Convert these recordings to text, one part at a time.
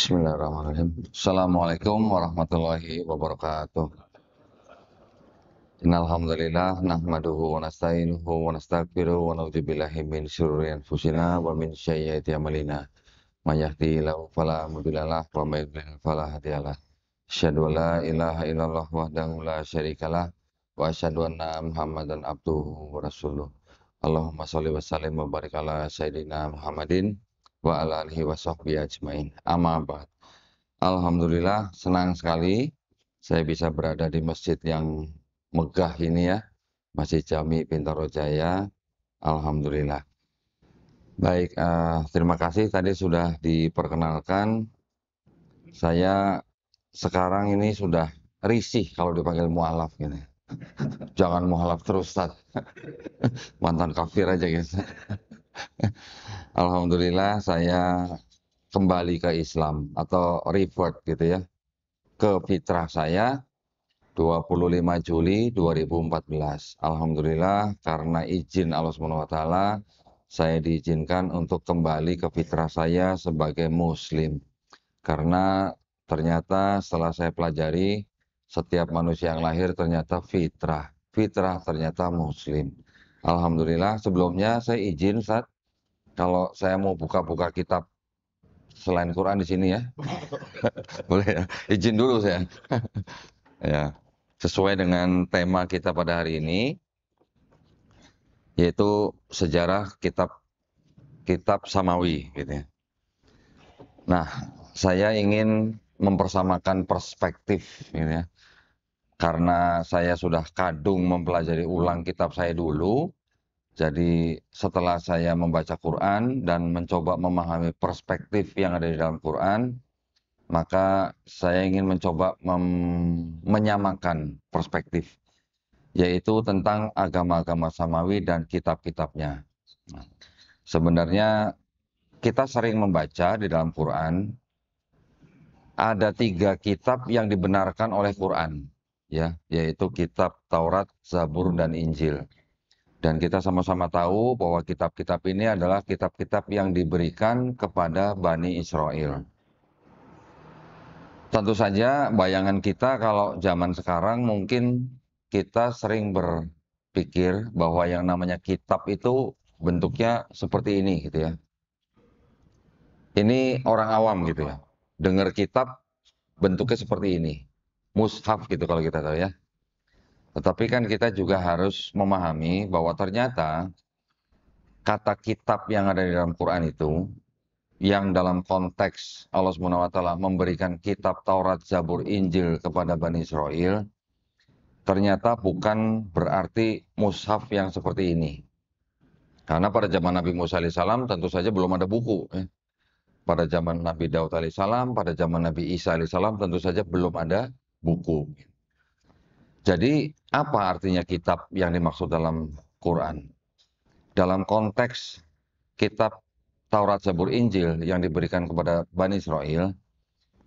Bismillahirrahmanirrahim. Assalamualaikum warahmatullahi wabarakatuh. Innal hamdalillah nahmaduhu wa nasta'inuhu wa nastaghfiruhu wa na'udzubillahi min syururi anfusina wa min sayyiati a'malina. May yahdihillahu fala mudhillalah wa may yudhlil fala hadiyalah. Asyhadu an la ilaha illallah wahdahu la syarikalah wa asyhadu anna Muhammadan abduhu wa rasuluh. Allahumma shalli wa sallim wa barik ala sayyidina Muhammadin wa ala alihi wa sahbihi ajmain. Amma ba'd. Alhamdulillah, senang sekali saya bisa berada di masjid yang megah ini ya, Masjid Jami Bintaro Jaya. Alhamdulillah. Baik, terima kasih tadi sudah diperkenalkan. Saya sekarang ini sudah risih kalau dipanggil mualaf gitu. Jangan mualaf terus, Ustaz. Mantan kafir aja gitu. Alhamdulillah saya kembali ke Islam atau revert gitu ya, ke fitrah saya 25 Juli 2014. Alhamdulillah karena izin Allah SWT, saya diizinkan untuk kembali ke fitrah saya sebagai muslim. Karena ternyata setelah saya pelajari, setiap manusia yang lahir ternyata fitrah. Fitrah ternyata muslim. Alhamdulillah, sebelumnya saya izin, Ustaz, kalau saya mau buka-buka kitab selain Quran di sini ya. Boleh ya? Izin dulu saya. Ya. Sesuai dengan tema kita pada hari ini, yaitu sejarah kitab Samawi gitu ya. Nah, saya ingin mempersamakan perspektif gitu ya. Karena saya sudah kadung mempelajari ulang kitab saya dulu, jadi setelah saya membaca Quran dan mencoba memahami perspektif yang ada di dalam Quran, maka saya ingin mencoba menyamakan perspektif, yaitu tentang agama-agama Samawi dan kitab-kitabnya. Nah, sebenarnya kita sering membaca di dalam Quran, ada 3 kitab yang dibenarkan oleh Quran, ya, yaitu kitab Taurat, Zabur, dan Injil. Dan kita sama-sama tahu bahwa kitab-kitab ini adalah kitab-kitab yang diberikan kepada Bani Israel. Tentu saja bayangan kita kalau zaman sekarang mungkin kita sering berpikir bahwa yang namanya kitab itu bentuknya seperti ini gitu ya. Ini orang awam gitu ya. Dengar kitab bentuknya seperti ini. Mushaf gitu kalau kita tahu ya. Tetapi kan kita juga harus memahami bahwa ternyata kata kitab yang ada di dalam Quran itu, yang dalam konteks Allah SWT memberikan kitab Taurat, Zabur, Injil kepada Bani Israel, ternyata bukan berarti mushaf yang seperti ini. Karena pada zaman Nabi Musa alaihissalam tentu saja belum ada buku. Pada zaman Nabi Daud alaihissalam, pada zaman Nabi Isa alaihissalam tentu saja belum ada buku. Jadi apa artinya kitab yang dimaksud dalam Quran? Dalam konteks kitab Taurat, Zabur, Injil yang diberikan kepada Bani Israel,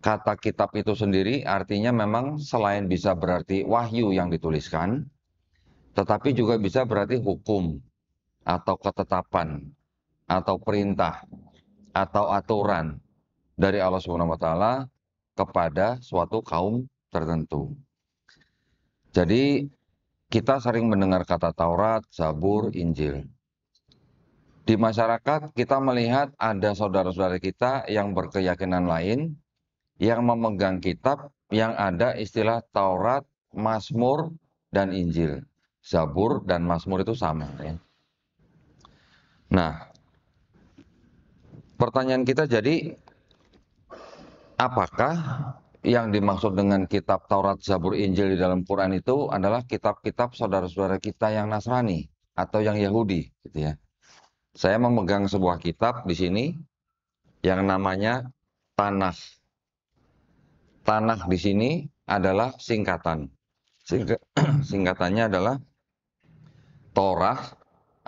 kata kitab itu sendiri artinya memang selain bisa berarti wahyu yang dituliskan, tetapi juga bisa berarti hukum atau ketetapan atau perintah atau aturan dari Allah SWT kepada suatu kaum tertentu. Jadi kita sering mendengar kata Taurat, Zabur, Injil. Di masyarakat kita melihat ada saudara-saudara kita yang berkeyakinan lain, yang memegang kitab yang ada istilah Taurat, Mazmur, dan Injil. Zabur dan Mazmur itu sama. Ya. Nah, pertanyaan kita jadi, apakah yang dimaksud dengan kitab Taurat, Zabur, Injil di dalam Quran itu adalah kitab-kitab saudara-saudara kita yang Nasrani atau yang Yahudi, gitu ya. Saya memegang sebuah kitab di sini yang namanya Tanakh. Tanakh di sini adalah singkatan. Singkatannya adalah Torah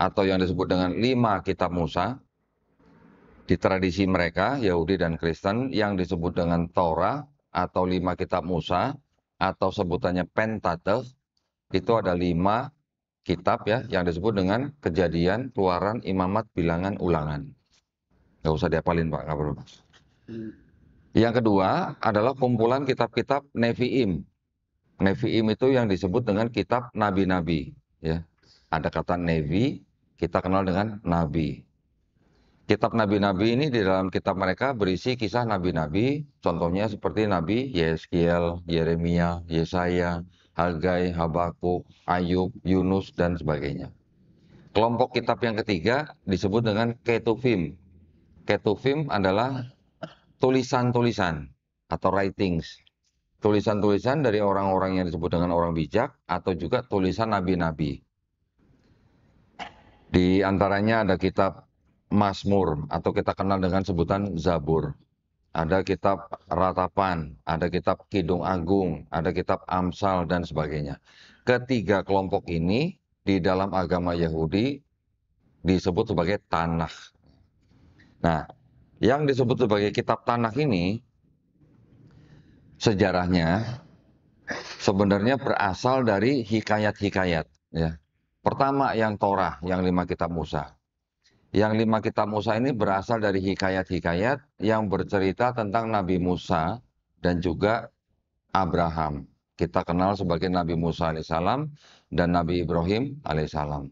atau yang disebut dengan 5 kitab Musa. Di tradisi mereka, Yahudi dan Kristen, yang disebut dengan Torah atau 5 kitab Musa, atau sebutannya Pentateuch, itu ada 5 kitab ya, yang disebut dengan Kejadian, Keluaran, Imamat, Bilangan, Ulangan. Nggak usah dihafalin Pak, nggak perlu. Yang kedua adalah kumpulan kitab-kitab Nevi'im. Nevi'im itu yang disebut dengan kitab nabi-nabi. Ya. Ada kata Nevi, kita kenal dengan nabi. Kitab nabi-nabi ini di dalam kitab mereka berisi kisah nabi-nabi, contohnya seperti Nabi Yeskiel, Yeremia, Yesaya, Hagai, Habakuk, Ayub, Yunus, dan sebagainya. Kelompok kitab yang ketiga disebut dengan Ketuvim. Ketuvim adalah tulisan-tulisan atau writings. Tulisan-tulisan dari orang-orang yang disebut dengan orang bijak atau juga tulisan nabi-nabi. Di antaranya ada kitab Mazmur atau kita kenal dengan sebutan Zabur. Ada kitab Ratapan, ada kitab Kidung Agung, ada kitab Amsal, dan sebagainya. Ketiga kelompok ini di dalam agama Yahudi disebut sebagai Tanakh. Nah, yang disebut sebagai kitab Tanakh ini sejarahnya sebenarnya berasal dari hikayat-hikayat. Ya. Pertama yang Torah, yang 5 kitab Musa. Yang 5 kitab Musa ini berasal dari hikayat-hikayat yang bercerita tentang Nabi Musa dan juga Abraham. Kita kenal sebagai Nabi Musa alaihissalam dan Nabi Ibrahim alaihissalam.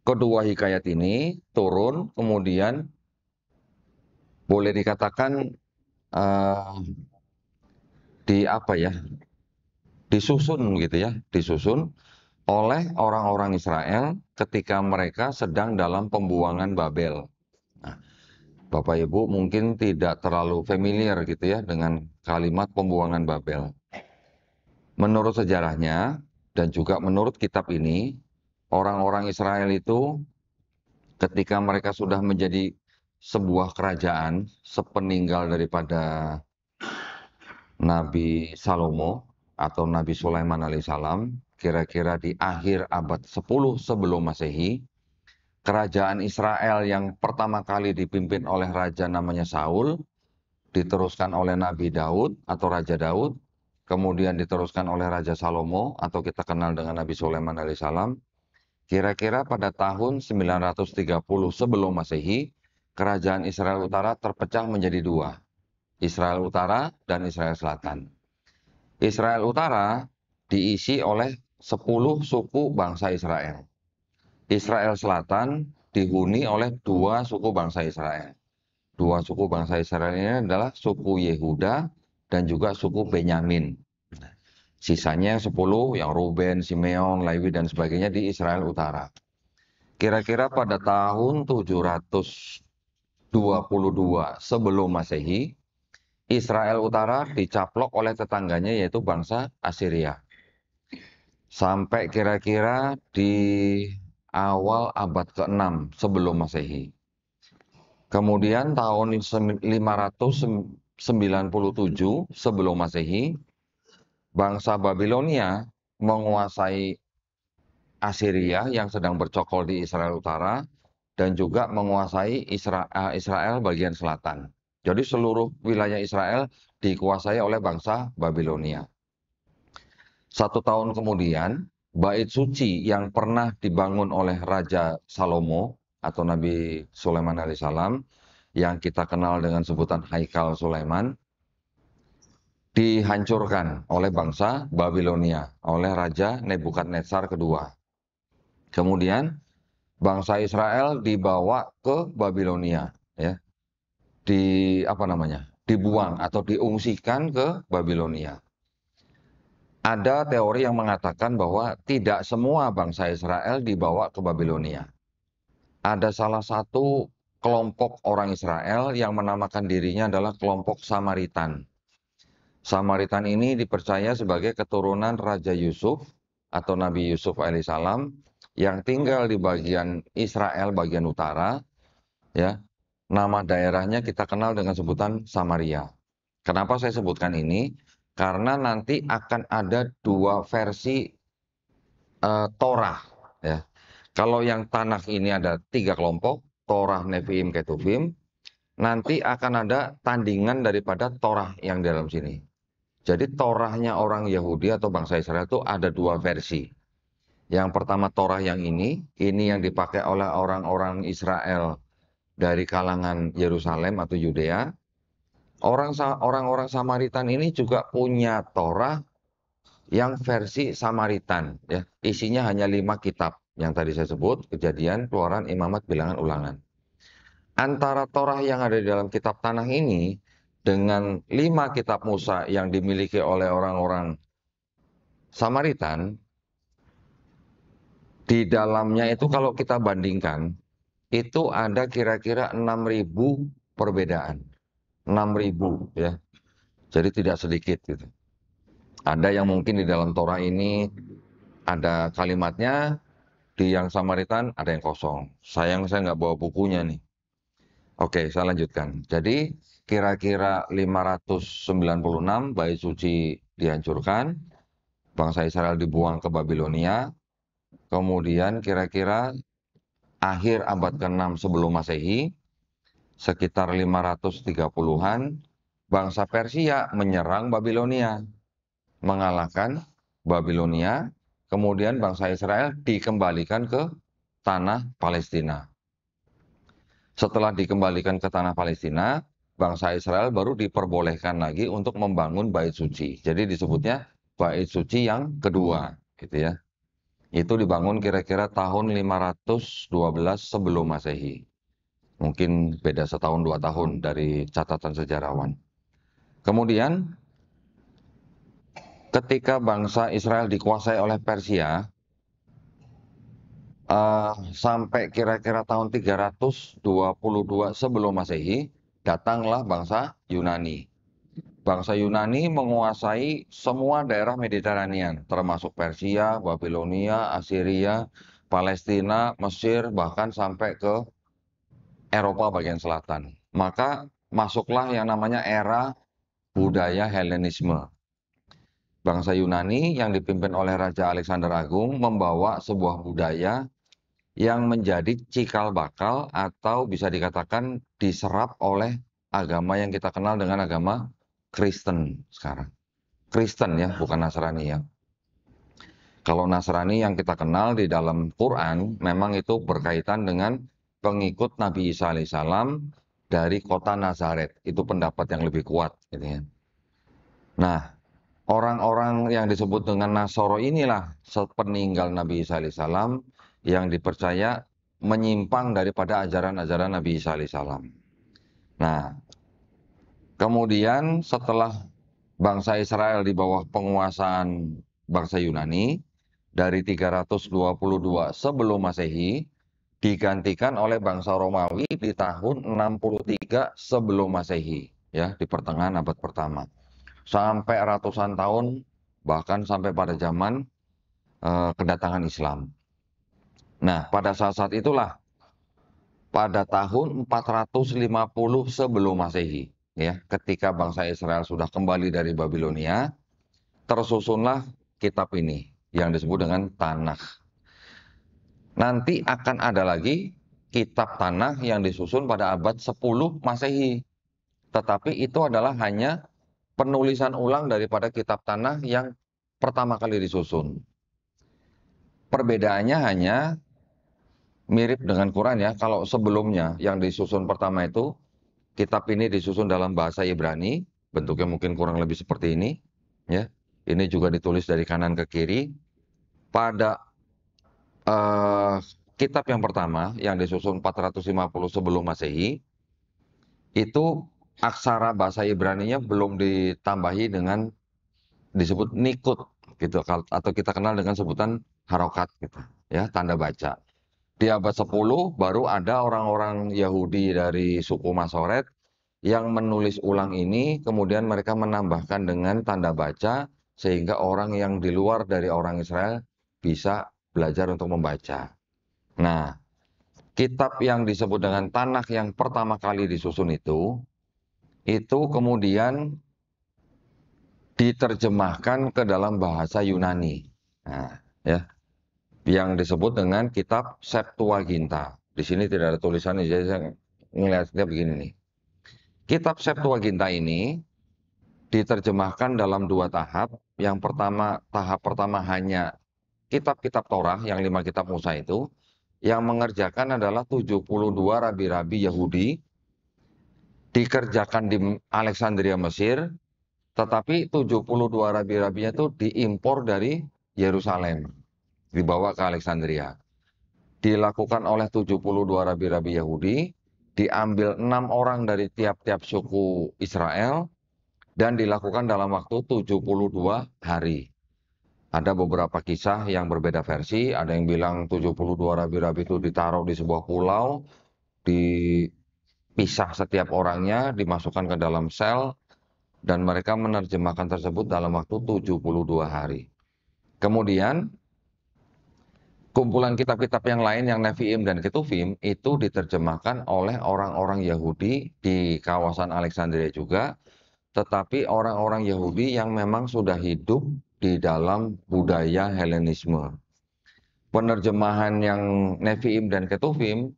Kedua hikayat ini turun kemudian boleh dikatakan disusun gitu ya, disusun oleh orang-orang Israel ketika mereka sedang dalam pembuangan Babel. Nah, Bapak Ibu mungkin tidak terlalu familiar gitu ya dengan kalimat pembuangan Babel. Menurut sejarahnya dan juga menurut kitab ini, orang-orang Israel itu ketika mereka sudah menjadi sebuah kerajaan sepeninggal daripada Nabi Salomo atau Nabi Sulaiman alaihissalam, kira-kira di akhir abad 10 sebelum Masehi, kerajaan Israel yang pertama kali dipimpin oleh raja namanya Saul, diteruskan oleh Nabi Daud atau Raja Daud, kemudian diteruskan oleh Raja Salomo atau kita kenal dengan Nabi Sulaiman alaihissalam. Kira-kira pada tahun 930 sebelum Masehi, kerajaan Israel Utara terpecah menjadi dua, Israel Utara dan Israel Selatan. Israel Utara diisi oleh 10 suku bangsa Israel. Israel Selatan dihuni oleh 2 suku bangsa Israel. 2 suku bangsa Israel ini adalah suku Yehuda dan juga suku Benyamin. Sisanya 10 yang Ruben, Simeon, Lewi, dan sebagainya di Israel Utara. Kira-kira pada tahun 722 sebelum Masehi, Israel Utara dicaplok oleh tetangganya yaitu bangsa Assyria. Sampai kira-kira di awal abad ke-6 sebelum Masehi. Kemudian tahun 597 sebelum Masehi, bangsa Babilonia menguasai Assyria yang sedang bercokol di Israel Utara dan juga menguasai Israel bagian selatan. Jadi seluruh wilayah Israel dikuasai oleh bangsa Babilonia. 1 tahun kemudian, bait suci yang pernah dibangun oleh Raja Salomo atau Nabi Sulaiman alaihissalam, yang kita kenal dengan sebutan Haikal Sulaiman, dihancurkan oleh bangsa Babilonia, oleh Raja Nebukadnezar kedua. Kemudian bangsa Israel dibawa ke Babilonia, ya, dibuang atau diungsikan ke Babilonia. Ada teori yang mengatakan bahwa tidak semua bangsa Israel dibawa ke Babilonia. Ada salah satu kelompok orang Israel yang menamakan dirinya adalah kelompok Samaritan. Samaritan ini dipercaya sebagai keturunan Raja Yusuf atau Nabi Yusuf alaihissalam yang tinggal di bagian Israel bagian utara, ya. Nama daerahnya kita kenal dengan sebutan Samaria. Kenapa saya sebutkan ini? Karena nanti akan ada 2 versi Torah, ya. Kalau yang Tanakh ini ada 3 kelompok, Torah, Nevi'im, Ketuvim. Nanti akan ada tandingan daripada Torah yang di dalam sini. Jadi Torahnya orang Yahudi atau bangsa Israel itu ada 2 versi. Yang pertama Torah yang ini yang dipakai oleh orang-orang Israel dari kalangan Yerusalem atau Yudea. orang-orang Samaritan ini juga punya Torah yang versi Samaritan, ya. Isinya hanya 5 kitab yang tadi saya sebut, Kejadian, Keluaran, Imamat, Bilangan, Ulangan. Antara Torah yang ada di dalam kitab tanah ini dengan 5 kitab Musa yang dimiliki oleh orang-orang Samaritan, di dalamnya itu kalau kita bandingkan, itu ada kira-kira 6.000 perbedaan. 6.000, ya. Jadi tidak sedikit gitu. Ada yang mungkin di dalam Torah ini ada kalimatnya, di yang Samaritan ada yang kosong. Sayang saya nggak bawa bukunya nih. Oke, saya lanjutkan. Jadi kira-kira 596 bait suci dihancurkan, bangsa Israel dibuang ke Babilonia, kemudian kira-kira akhir abad ke-6 sebelum Masehi, sekitar 530-an, bangsa Persia menyerang Babilonia, mengalahkan Babilonia, kemudian bangsa Israel dikembalikan ke tanah Palestina. Setelah dikembalikan ke tanah Palestina, bangsa Israel baru diperbolehkan lagi untuk membangun bait suci. Jadi disebutnya bait suci yang kedua, gitu ya. Itu dibangun kira-kira tahun 512 sebelum Masehi. Mungkin beda setahun 2 tahun dari catatan sejarawan. Kemudian ketika bangsa Israel dikuasai oleh Persia, sampai kira-kira tahun 322 sebelum Masehi, datanglah bangsa Yunani. Bangsa Yunani menguasai semua daerah Mediterania, termasuk Persia, Babilonia, Assyria, Palestina, Mesir, bahkan sampai ke Eropa bagian selatan. Maka masuklah yang namanya era budaya Helenisme. Bangsa Yunani yang dipimpin oleh Raja Alexander Agung membawa sebuah budaya yang menjadi cikal bakal atau bisa dikatakan diserap oleh agama yang kita kenal dengan agama Kristen sekarang. Kristen ya, bukan Nasrani ya. Kalau Nasrani yang kita kenal di dalam Quran, memang itu berkaitan dengan pengikut Nabi Isa alaihissalam dari kota Nazaret. Itu pendapat yang lebih kuat. Gitu ya. Nah, orang-orang yang disebut dengan Nasoro inilah sepeninggal Nabi Isa alaihissalam yang dipercaya menyimpang daripada ajaran-ajaran Nabi Isa alaihissalam. Nah, kemudian setelah bangsa Israel di bawah penguasaan bangsa Yunani dari 322 sebelum Masehi digantikan oleh bangsa Romawi di tahun 63 sebelum Masehi, ya, di pertengahan abad pertama. Sampai ratusan tahun, bahkan sampai pada zaman kedatangan Islam. Nah, pada saat-saat itulah, pada tahun 450 sebelum Masehi, ya, ketika bangsa Israel sudah kembali dari Babilonia, tersusunlah kitab ini yang disebut dengan Tanakh. Nanti akan ada lagi kitab Tanakh yang disusun pada abad 10 Masehi. Tetapi itu adalah hanya penulisan ulang daripada kitab Tanakh yang pertama kali disusun. Perbedaannya hanya mirip dengan Quran ya. Kalau sebelumnya yang disusun pertama itu, kitab ini disusun dalam bahasa Ibrani, bentuknya mungkin kurang lebih seperti ini, ya. Ini juga ditulis dari kanan ke kiri. Pada kitab yang pertama yang disusun 450 sebelum Masehi, itu aksara bahasa Ibraninya belum ditambahi dengan disebut nikut gitu, atau kita kenal dengan sebutan harokat gitu, ya, tanda baca. Di abad 10 baru ada orang-orang Yahudi dari suku Masoret yang menulis ulang ini, kemudian mereka menambahkan dengan tanda baca sehingga orang yang di luar dari orang Israel bisa belajar untuk membaca. Nah, kitab yang disebut dengan Tanakh yang pertama kali disusun itu kemudian diterjemahkan ke dalam bahasa Yunani. Nah, ya, yang disebut dengan kitab Septuaginta. Di sini tidak ada tulisannya, jadi saya melihatnya begini nih. Kitab Septuaginta ini diterjemahkan dalam 2 tahap. Yang pertama, tahap pertama hanya kitab-kitab Torah, yang 5 kitab Musa itu. Yang mengerjakan adalah 72 rabi-rabi Yahudi dikerjakan di Alexandria, Mesir, tetapi 72 rabi-rabinya itu diimpor dari Yerusalem, dibawa ke Alexandria. Dilakukan oleh 72 rabi-rabi Yahudi, diambil 6 orang dari tiap-tiap suku Israel, dan dilakukan dalam waktu 72 hari. Ada beberapa kisah yang berbeda versi, ada yang bilang 72 rabi-rabi itu ditaruh di sebuah pulau, dipisah setiap orangnya, dimasukkan ke dalam sel, dan mereka menerjemahkan tersebut dalam waktu 72 hari. Kemudian, kumpulan kitab-kitab yang lain yang Nevi'im dan Ketuvim itu diterjemahkan oleh orang-orang Yahudi di kawasan Alexandria juga, tetapi orang-orang Yahudi yang memang sudah hidup di dalam budaya Helenisme. Penerjemahan yang Nevi'im dan Ketuvim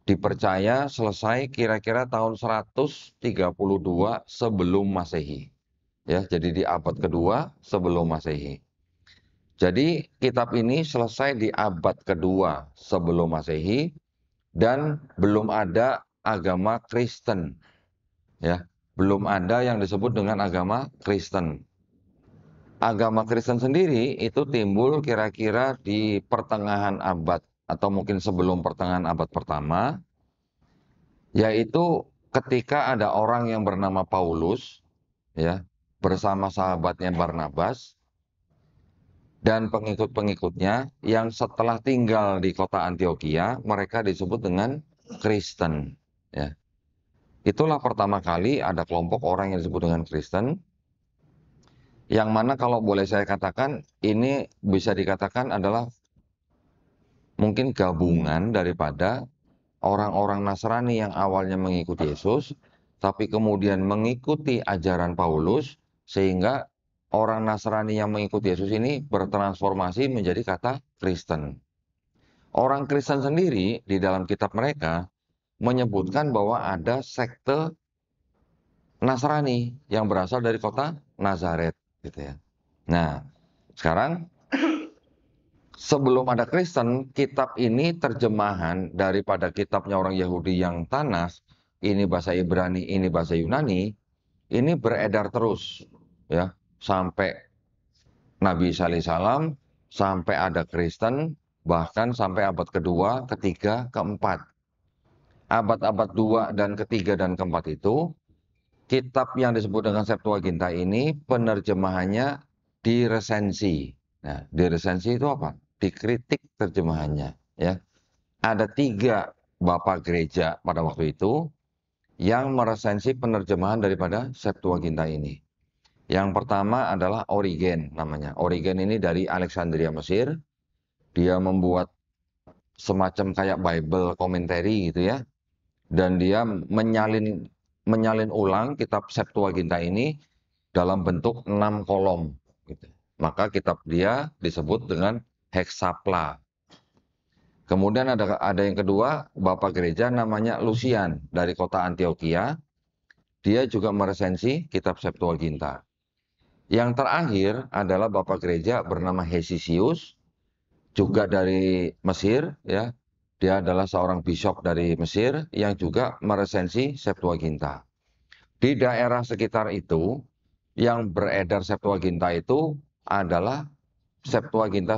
dipercaya selesai kira-kira tahun 132 sebelum Masehi. Ya, jadi di abad kedua sebelum Masehi. Jadi kitab ini selesai di abad kedua sebelum Masehi dan belum ada agama Kristen. Ya, belum ada yang disebut dengan agama Kristen. Agama Kristen sendiri itu timbul kira-kira di pertengahan abad atau mungkin sebelum pertengahan abad pertama, yaitu ketika ada orang yang bernama Paulus, ya, bersama sahabatnya Barnabas dan pengikut-pengikutnya yang setelah tinggal di kota Antioquia, mereka disebut dengan Kristen. Ya. Itulah pertama kali ada kelompok orang yang disebut dengan Kristen, yang mana kalau boleh saya katakan, ini bisa dikatakan adalah mungkin gabungan daripada orang-orang Nasrani yang awalnya mengikuti Yesus, tapi kemudian mengikuti ajaran Paulus, sehingga orang Nasrani yang mengikuti Yesus ini bertransformasi menjadi kata Kristen. Orang Kristen sendiri di dalam kitab mereka menyebutkan bahwa ada sekte Nasrani yang berasal dari kota Nazaret, gitu ya. Nah, sekarang sebelum ada Kristen, kitab ini terjemahan daripada kitabnya orang Yahudi yang Tanas, ini bahasa Ibrani, ini bahasa Yunani, ini beredar terus, ya, sampai Nabi Isa alaihissalam, sampai ada Kristen, bahkan sampai abad kedua, ketiga, keempat. Abad-abad 2 dan ketiga dan keempat itu, kitab yang disebut dengan Septuaginta ini penerjemahannya diresensi. Nah, diresensi itu apa? Dikritik terjemahannya. Ya, ada 3 bapak gereja pada waktu itu yang meresensi penerjemahan daripada Septuaginta ini. Yang pertama adalah Origen namanya. Origen ini dari Alexandria, Mesir. Dia membuat semacam kayak Bible commentary gitu ya. Dan dia menyalin ulang kitab Septuaginta ini dalam bentuk 6 kolom. Gitu. Maka kitab dia disebut dengan Hexapla. Kemudian ada yang kedua, bapak gereja namanya Lucian dari kota Antioquia. Dia juga meresensi kitab Septuaginta. Yang terakhir adalah bapak gereja bernama Hesisius, juga dari Mesir, ya. Dia adalah seorang bishop dari Mesir yang juga meresensi Septuaginta. Di daerah sekitar itu, yang beredar Septuaginta itu adalah Septuaginta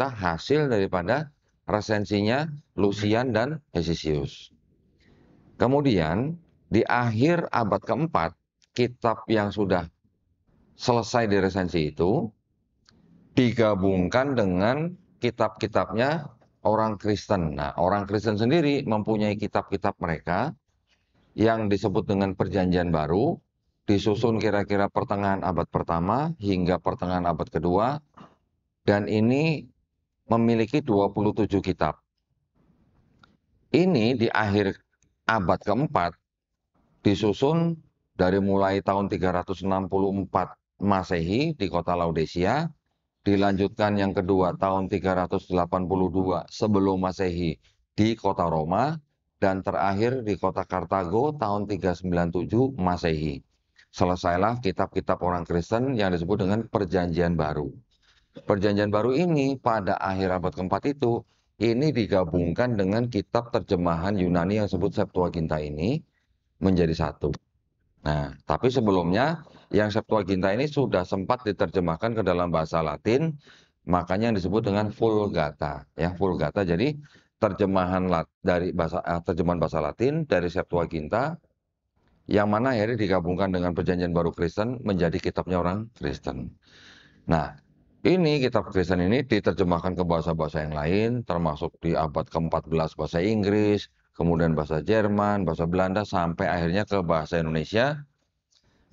hasil daripada resensinya Lucian dan Hesisius. Kemudian, di akhir abad keempat, kitab yang sudah selesai diresensi itu digabungkan dengan kitab-kitabnya orang Kristen. Nah, orang Kristen sendiri mempunyai kitab-kitab mereka yang disebut dengan Perjanjian Baru, disusun kira-kira pertengahan abad pertama hingga pertengahan abad kedua, dan ini memiliki 27 kitab. Ini di akhir abad keempat disusun dari mulai tahun 364 Masehi di kota Laodicea, dilanjutkan yang kedua tahun 382 sebelum Masehi di kota Roma, dan terakhir di kota Kartago tahun 397 Masehi. Selesailah kitab-kitab orang Kristen yang disebut dengan Perjanjian Baru. Perjanjian Baru ini pada akhir abad keempat itu, ini digabungkan dengan kitab terjemahan Yunani yang disebut Septuaginta ini. menjadi satu. Nah, tapi sebelumnya yang Septuaginta ini sudah sempat diterjemahkan ke dalam bahasa Latin, makanya yang disebut dengan Vulgata, ya Vulgata. Jadi terjemahan bahasa Latin dari Septuaginta yang mana akhirnya digabungkan dengan Perjanjian Baru Kristen menjadi kitabnya orang Kristen. Nah, ini kitab Kristen ini diterjemahkan ke bahasa-bahasa yang lain, termasuk di abad ke-14 bahasa Inggris, kemudian bahasa Jerman, bahasa Belanda, sampai akhirnya ke bahasa Indonesia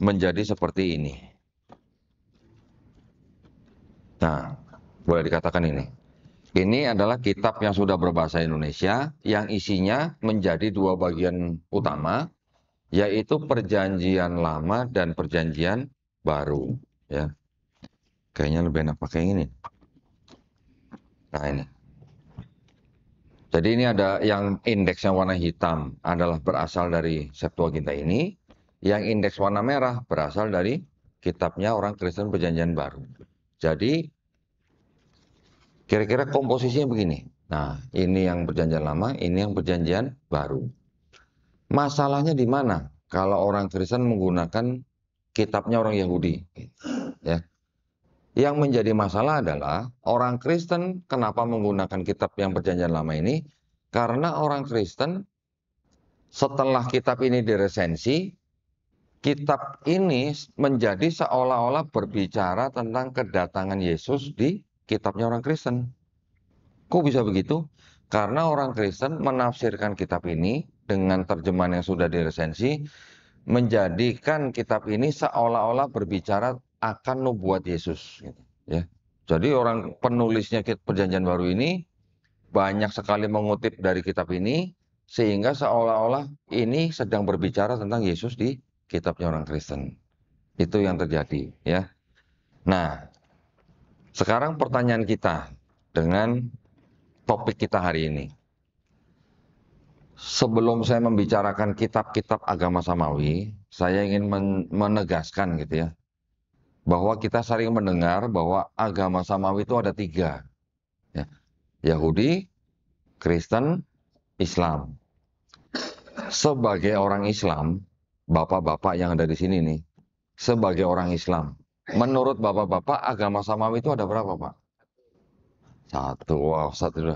menjadi seperti ini. Nah, boleh dikatakan ini. Ini adalah kitab yang sudah berbahasa Indonesia, yang isinya menjadi dua bagian utama, yaitu Perjanjian Lama dan Perjanjian Baru. Ya, kayaknya lebih enak pakai yang ini. Nah ini. Jadi ini ada yang indeks yang warna hitam adalah berasal dari Septuaginta ini, yang indeks warna merah berasal dari kitabnya orang Kristen Perjanjian Baru. Jadi kira-kira komposisinya begini. Nah, ini yang Perjanjian Lama, ini yang Perjanjian Baru. Masalahnya di mana? Kalau orang Kristen menggunakan kitabnya orang Yahudi, ya. Yang menjadi masalah adalah orang Kristen kenapa menggunakan kitab yang Perjanjian Lama ini? Karena orang Kristen setelah kitab ini diresensi, kitab ini menjadi seolah-olah berbicara tentang kedatangan Yesus di kitabnya orang Kristen. Kok bisa begitu? Karena orang Kristen menafsirkan kitab ini dengan terjemahan yang sudah diresensi, menjadikan kitab ini seolah-olah berbicara akan nubuat Yesus. Ya. Jadi orang penulisnya Perjanjian Baru ini banyak sekali mengutip dari kitab ini, sehingga seolah-olah ini sedang berbicara tentang Yesus di kitabnya orang Kristen. Itu yang terjadi. Ya. Nah, sekarang pertanyaan kita dengan topik kita hari ini. Sebelum saya membicarakan kitab-kitab agama Samawi, saya ingin menegaskan gitu ya, bahwa kita sering mendengar bahwa agama Samawi itu ada tiga, ya. Yahudi, Kristen, Islam. Sebagai orang Islam, bapak-bapak yang ada di sini nih, sebagai orang Islam, menurut bapak-bapak agama Samawi itu ada berapa, Pak? Satu, wow, satu.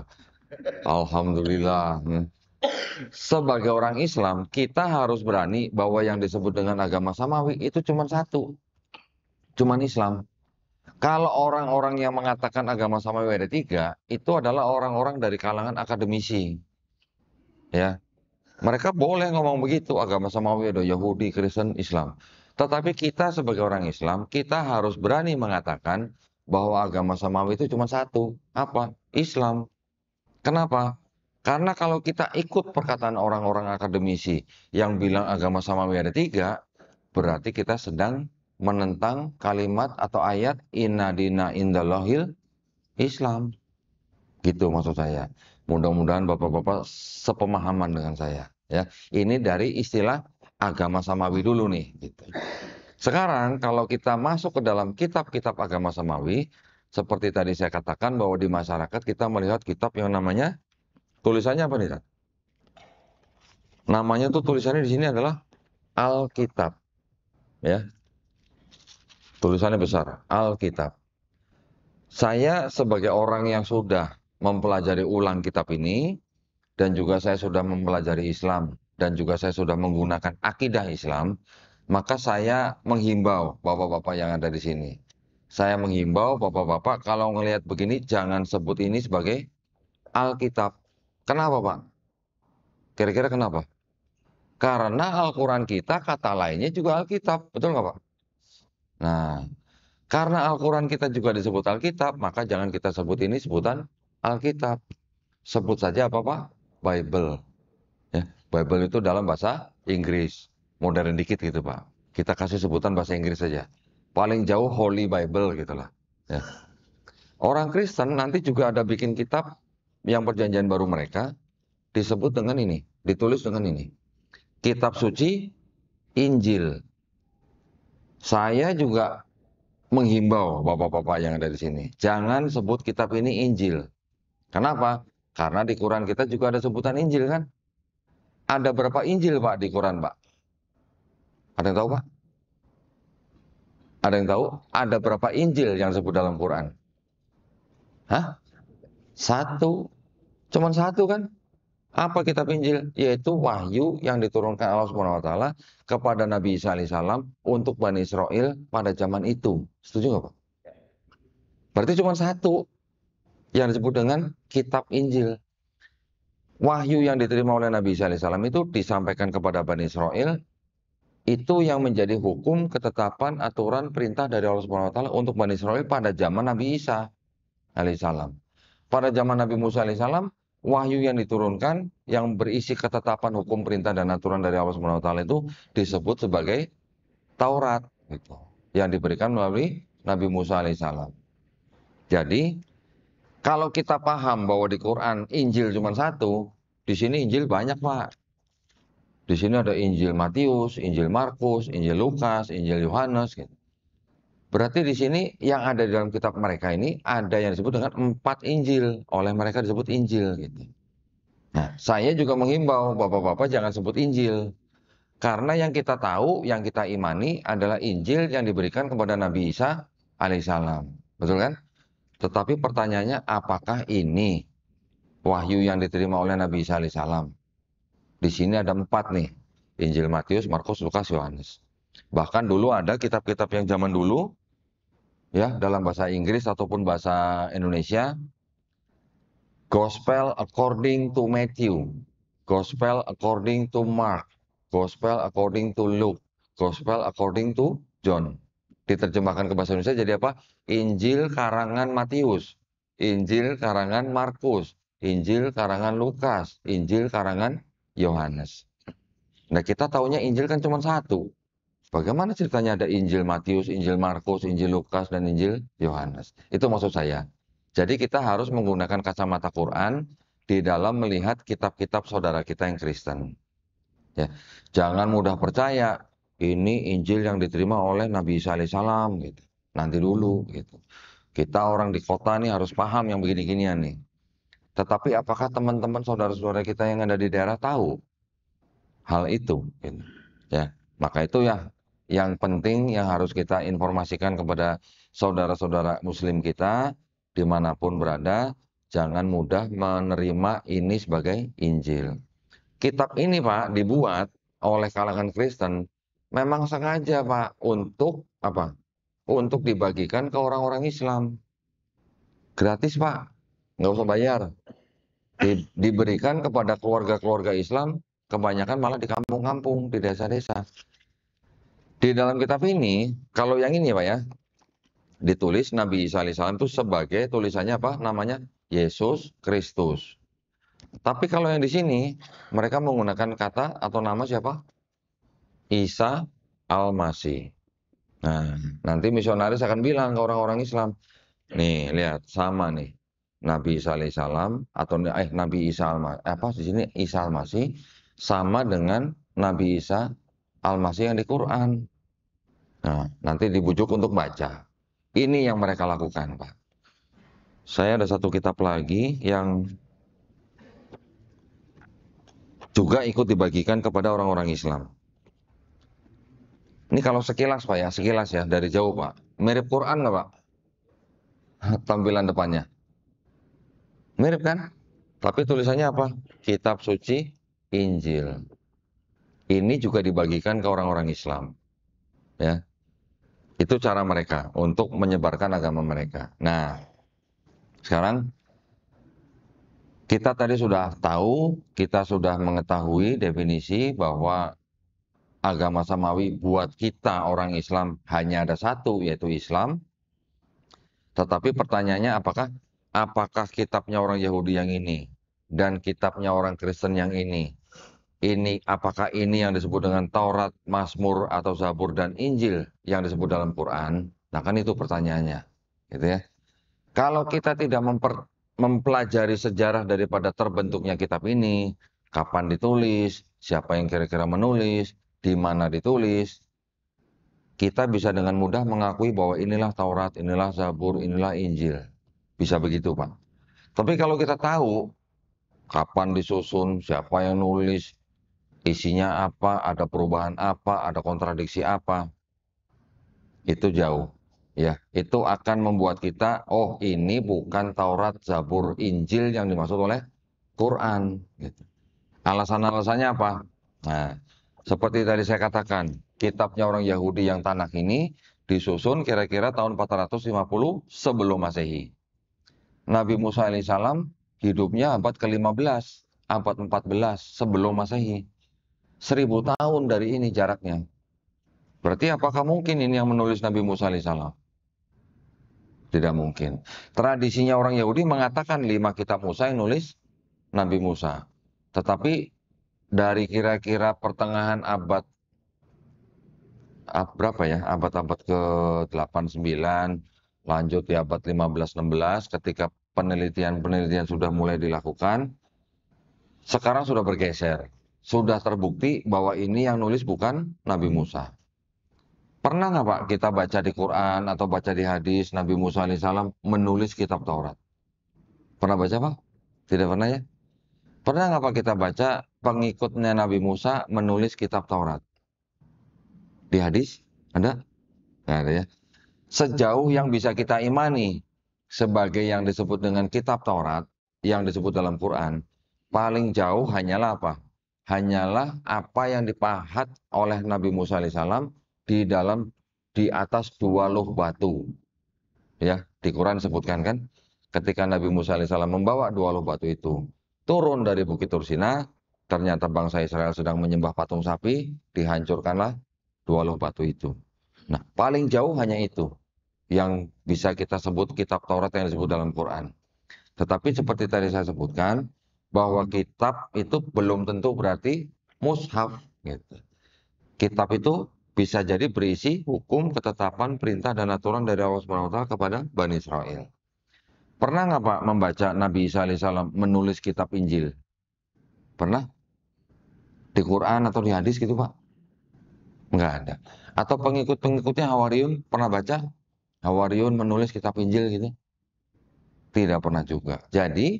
Alhamdulillah. Sebagai orang Islam, kita harus berani bahwa yang disebut dengan agama Samawi itu cuma satu, cuma Islam. Kalau orang-orang yang mengatakan agama Samawi ada tiga, itu adalah orang-orang dari kalangan akademisi. Ya, mereka boleh ngomong begitu, agama Samawi ada Yahudi, Kristen, Islam. Tetapi kita sebagai orang Islam, kita harus berani mengatakan bahwa agama Samawi itu cuma satu. Apa? Islam. Kenapa? Karena kalau kita ikut perkataan orang-orang akademisi yang bilang agama Samawi ada tiga, berarti kita sedang menentang kalimat atau ayat inna dina indallahil Islam. Gitu maksud saya. Mudah-mudahan bapak-bapak sepemahaman dengan saya. Ya, ini dari istilah agama Samawi dulu nih. Gitu. Sekarang kalau kita masuk ke dalam kitab-kitab agama Samawi, seperti tadi saya katakan bahwa di masyarakat kita melihat kitab yang namanya, tulisannya apa nih, Tan? Namanya tuh tulisannya di sini adalah Alkitab. Ya. Tulisannya besar, Alkitab. Saya sebagai orang yang sudah mempelajari ulang kitab ini, dan juga saya sudah mempelajari Islam, dan juga saya sudah menggunakan akidah Islam, maka saya menghimbau bapak-bapak yang ada di sini. Saya menghimbau bapak-bapak kalau ngelihat begini jangan sebut ini sebagai Alkitab. Kenapa, Pak? Kira-kira kenapa? Karena Al-Quran kita kata lainnya juga Alkitab, betul nggak, Pak? Nah, karena Al-Quran kita juga disebut Alkitab, maka jangan kita sebut ini sebutan Alkitab. Sebut saja apa, Pak? Bible. Ya, Bible itu dalam bahasa Inggris. Modern dikit gitu, Pak. Kita kasih sebutan bahasa Inggris saja. Paling jauh Holy Bible gitulah. Ya. Orang Kristen nanti juga ada bikin kitab yang perjanjian baru mereka disebut dengan ini, ditulis dengan ini. Kitab suci Injil. Saya juga menghimbau bapak-bapak yang ada di sini, jangan sebut kitab ini Injil. Kenapa? Karena di Quran kita juga ada sebutan Injil kan? Ada berapa Injil, Pak, di Quran, Pak? Ada yang tahu, Pak? Ada yang tahu? Ada berapa Injil yang disebut dalam Quran? Hah? Satu. Cuman satu kan? Apa kitab Injil? Yaitu wahyu yang diturunkan Allah Subhanahu wa taala kepada Nabi Isa alaihissalam untuk Bani Israel pada zaman itu. Setuju nggak, Pak? Berarti cuma satu yang disebut dengan kitab Injil. Wahyu yang diterima oleh Nabi Isa alaihissalam itu disampaikan kepada Bani Israel, itu yang menjadi hukum, ketetapan, aturan, perintah dari Allah Subhanahu wa taala untuk Bani Israel pada zaman Nabi Isa alaihissalam. Pada zaman Nabi Musa alaihissalam, wahyu yang diturunkan yang berisi ketetapan, hukum, perintah, dan aturan dari Allah Subhanahu wa taala itu disebut sebagai Taurat gitu, yang diberikan melalui Nabi Musa alaihissalam. Jadi, kalau kita paham bahwa di Quran Injil cuma satu, di sini Injil banyak, Pak. Di sini ada Injil Matius, Injil Markus, Injil Lukas, Injil Yohanes gitu. Berarti di sini yang ada di dalam kitab mereka ini ada yang disebut dengan 4 Injil. Oleh mereka disebut Injil gitu. Nah, saya juga menghimbau bapak-bapak jangan sebut Injil. Karena yang kita tahu, yang kita imani adalah Injil yang diberikan kepada Nabi Isa alaihissalam. Betul kan? Tetapi pertanyaannya, apakah ini wahyu yang diterima oleh Nabi Isa alaihissalam? Di sini ada 4 nih. Injil Matius, Markus, Lukas, Yohanes. Bahkan dulu ada kitab-kitab yang zaman dulu, ya, dalam bahasa Inggris ataupun bahasa Indonesia, Gospel according to Matthew, Gospel according to Mark, Gospel according to Luke, Gospel according to John. Diterjemahkan ke bahasa Indonesia jadi apa? Injil karangan Matius, Injil karangan Markus, Injil karangan Lukas, Injil karangan Yohanes. Nah, kita taunya Injil kan cuma satu. Bagaimana ceritanya ada Injil Matius, Injil Markus, Injil Lukas, dan Injil Yohanes? Itu maksud saya. Jadi kita harus menggunakan kacamata Quran di dalam melihat kitab-kitab saudara kita yang Kristen. Ya. Jangan mudah percaya, ini Injil yang diterima oleh Nabi Isa alaihissalam. Gitu. Nanti dulu. Gitu. Kita orang di kota nih harus paham yang begini-ginian nih. Tetapi apakah teman-teman saudara-saudara kita yang ada di daerah tahu hal itu? Gitu. Ya. Maka itu ya yang penting yang harus kita informasikan kepada saudara-saudara muslim kita dimanapun berada, jangan mudah menerima ini sebagai Injil. Kitab ini, Pak, dibuat oleh kalangan Kristen memang sengaja, Pak, untuk apa? Untuk dibagikan ke orang-orang Islam. Gratis, Pak. Nggak usah bayar. Diberikan kepada keluarga-keluarga Islam, kebanyakan malah di kampung-kampung, di desa-desa. Di dalam kitab ini, kalau yang ini Pak ya, ditulis Nabi Isa alaihissalam itu sebagai tulisannya apa? Namanya Yesus Kristus. Tapi kalau yang di sini, mereka menggunakan kata atau nama siapa? Isa Al-Masih. Nah, nanti misionaris akan bilang ke orang-orang Islam, nih lihat sama nih. Nabi Isa alaihissalam atau Nabi Isa apa di sini Isa Al-Masih sama dengan Nabi Isa Al-Masih yang di Quran. Nah, nanti dibujuk untuk baca. Ini yang mereka lakukan, Pak. Saya ada satu kitab lagi yang juga ikut dibagikan kepada orang-orang Islam. Ini kalau sekilas, Pak ya, sekilas ya, dari jauh, Pak. Mirip Quran nggak, Pak? Tampilan depannya. Mirip kan? Tapi tulisannya apa? Kitab suci Injil. Ini juga dibagikan ke orang-orang Islam. Ya. Itu cara mereka untuk menyebarkan agama mereka. Nah, sekarang kita tadi sudah tahu, kita sudah mengetahui definisi bahwa agama samawi buat kita orang Islam hanya ada satu, yaitu Islam. Tetapi pertanyaannya apakah kitabnya orang Yahudi yang ini dan kitabnya orang Kristen yang ini apakah ini yang disebut dengan Taurat, Mazmur atau Zabur dan Injil yang disebut dalam Quran? Nah, kan itu pertanyaannya, gitu ya. Kalau kita tidak mempelajari sejarah daripada terbentuknya kitab ini, kapan ditulis, siapa yang kira-kira menulis, di mana ditulis, kita bisa dengan mudah mengakui bahwa inilah Taurat, inilah Zabur, inilah Injil. Bisa begitu, Pak. Tapi kalau kita tahu kapan disusun, siapa yang nulis, isinya apa, ada perubahan apa, ada kontradiksi apa, itu jauh. Ya, itu akan membuat kita, oh ini bukan Taurat, Zabur, Injil yang dimaksud oleh Quran. Gitu. Alasan-alasannya apa? Nah, seperti tadi saya katakan, kitabnya orang Yahudi yang Tanakh ini disusun kira-kira tahun 450 sebelum Masehi. Nabi Musa alaihissalam hidupnya abad ke-15, abad 14 sebelum Masehi. 1000 tahun dari ini jaraknya. Berarti apakah mungkin ini yang menulis Nabi Musa alaihissalam? Tidak mungkin. Tradisinya orang Yahudi mengatakan 5 kitab Musa yang nulis Nabi Musa. Tetapi dari kira-kira pertengahan abad berapa ya? Abad-abad ke-8-9, lanjut di abad 15-16 ketika penelitian-penelitian sudah mulai dilakukan, sekarang sudah bergeser. Sudah terbukti bahwa ini yang nulis bukan Nabi Musa. Pernah nggak Pak kita baca di Quran atau baca di hadis Nabi Musa alaihissalam menulis kitab Taurat? Pernah baca Pak? Tidak pernah ya? Pernah nggak Pak kita baca pengikutnya Nabi Musa menulis kitab Taurat? Di hadis? Ada? Nggak ada ya? Sejauh yang bisa kita imani sebagai yang disebut dengan kitab Taurat, yang disebut dalam Quran, paling jauh hanyalah apa? Hanyalah apa yang dipahat oleh Nabi Musa alaihissalam di atas 2 loh batu. Ya, di Quran disebutkan kan, ketika Nabi Musa alaihissalam membawa 2 loh batu itu turun dari Bukit Tursina, ternyata bangsa Israel sedang menyembah patung sapi, dihancurkanlah 2 loh batu itu. Nah, paling jauh hanya itu yang bisa kita sebut kitab Taurat yang disebut dalam Quran. Tetapi seperti tadi saya sebutkan, bahwa kitab itu belum tentu berarti mushaf. Gitu. Kitab itu bisa jadi berisi hukum, ketetapan, perintah, dan aturan dari Allah SWT kepada Bani Israel. Pernah nggak Pak membaca Nabi Isa alaihissalam menulis kitab Injil? Pernah? Di Quran atau di hadis gitu Pak? Nggak ada. Atau pengikut-pengikutnya Hawariun pernah baca? Hawariun menulis kitab Injil gitu? Tidak pernah juga. Jadi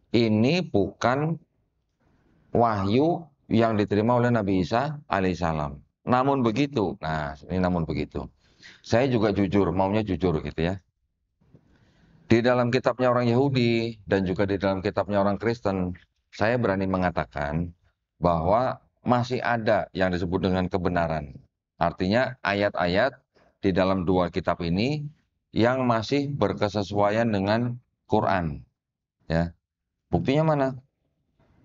ini bukan wahyu yang diterima oleh Nabi Isa alaihissalam. Namun begitu, nah ini namun begitu. Saya juga jujur, maunya jujur gitu ya. Di dalam kitabnya orang Yahudi dan juga di dalam kitabnya orang Kristen, saya berani mengatakan bahwa masih ada yang disebut dengan kebenaran. Artinya ayat-ayat di dalam 2 kitab ini yang masih berkesesuaian dengan Quran. Ya, buktinya mana?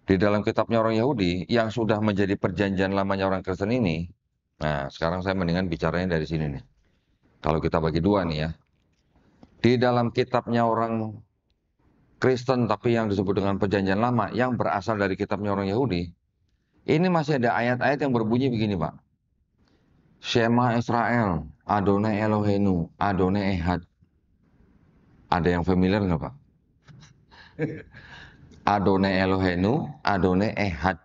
Di dalam kitabnya orang Yahudi yang sudah menjadi perjanjian lamanya orang Kristen ini. Nah, sekarang saya mendingan bicaranya dari sini nih. Kalau kita bagi 2 nih ya. Di dalam kitabnya orang Kristen tapi yang disebut dengan perjanjian lama yang berasal dari kitabnya orang Yahudi. Ini masih ada ayat-ayat yang berbunyi begini Pak. Shema Israel, Adonai Elohenu, Adonai Ehad. Ada yang familiar nggak Pak? Adonai Elohenu, Adonai Ehad.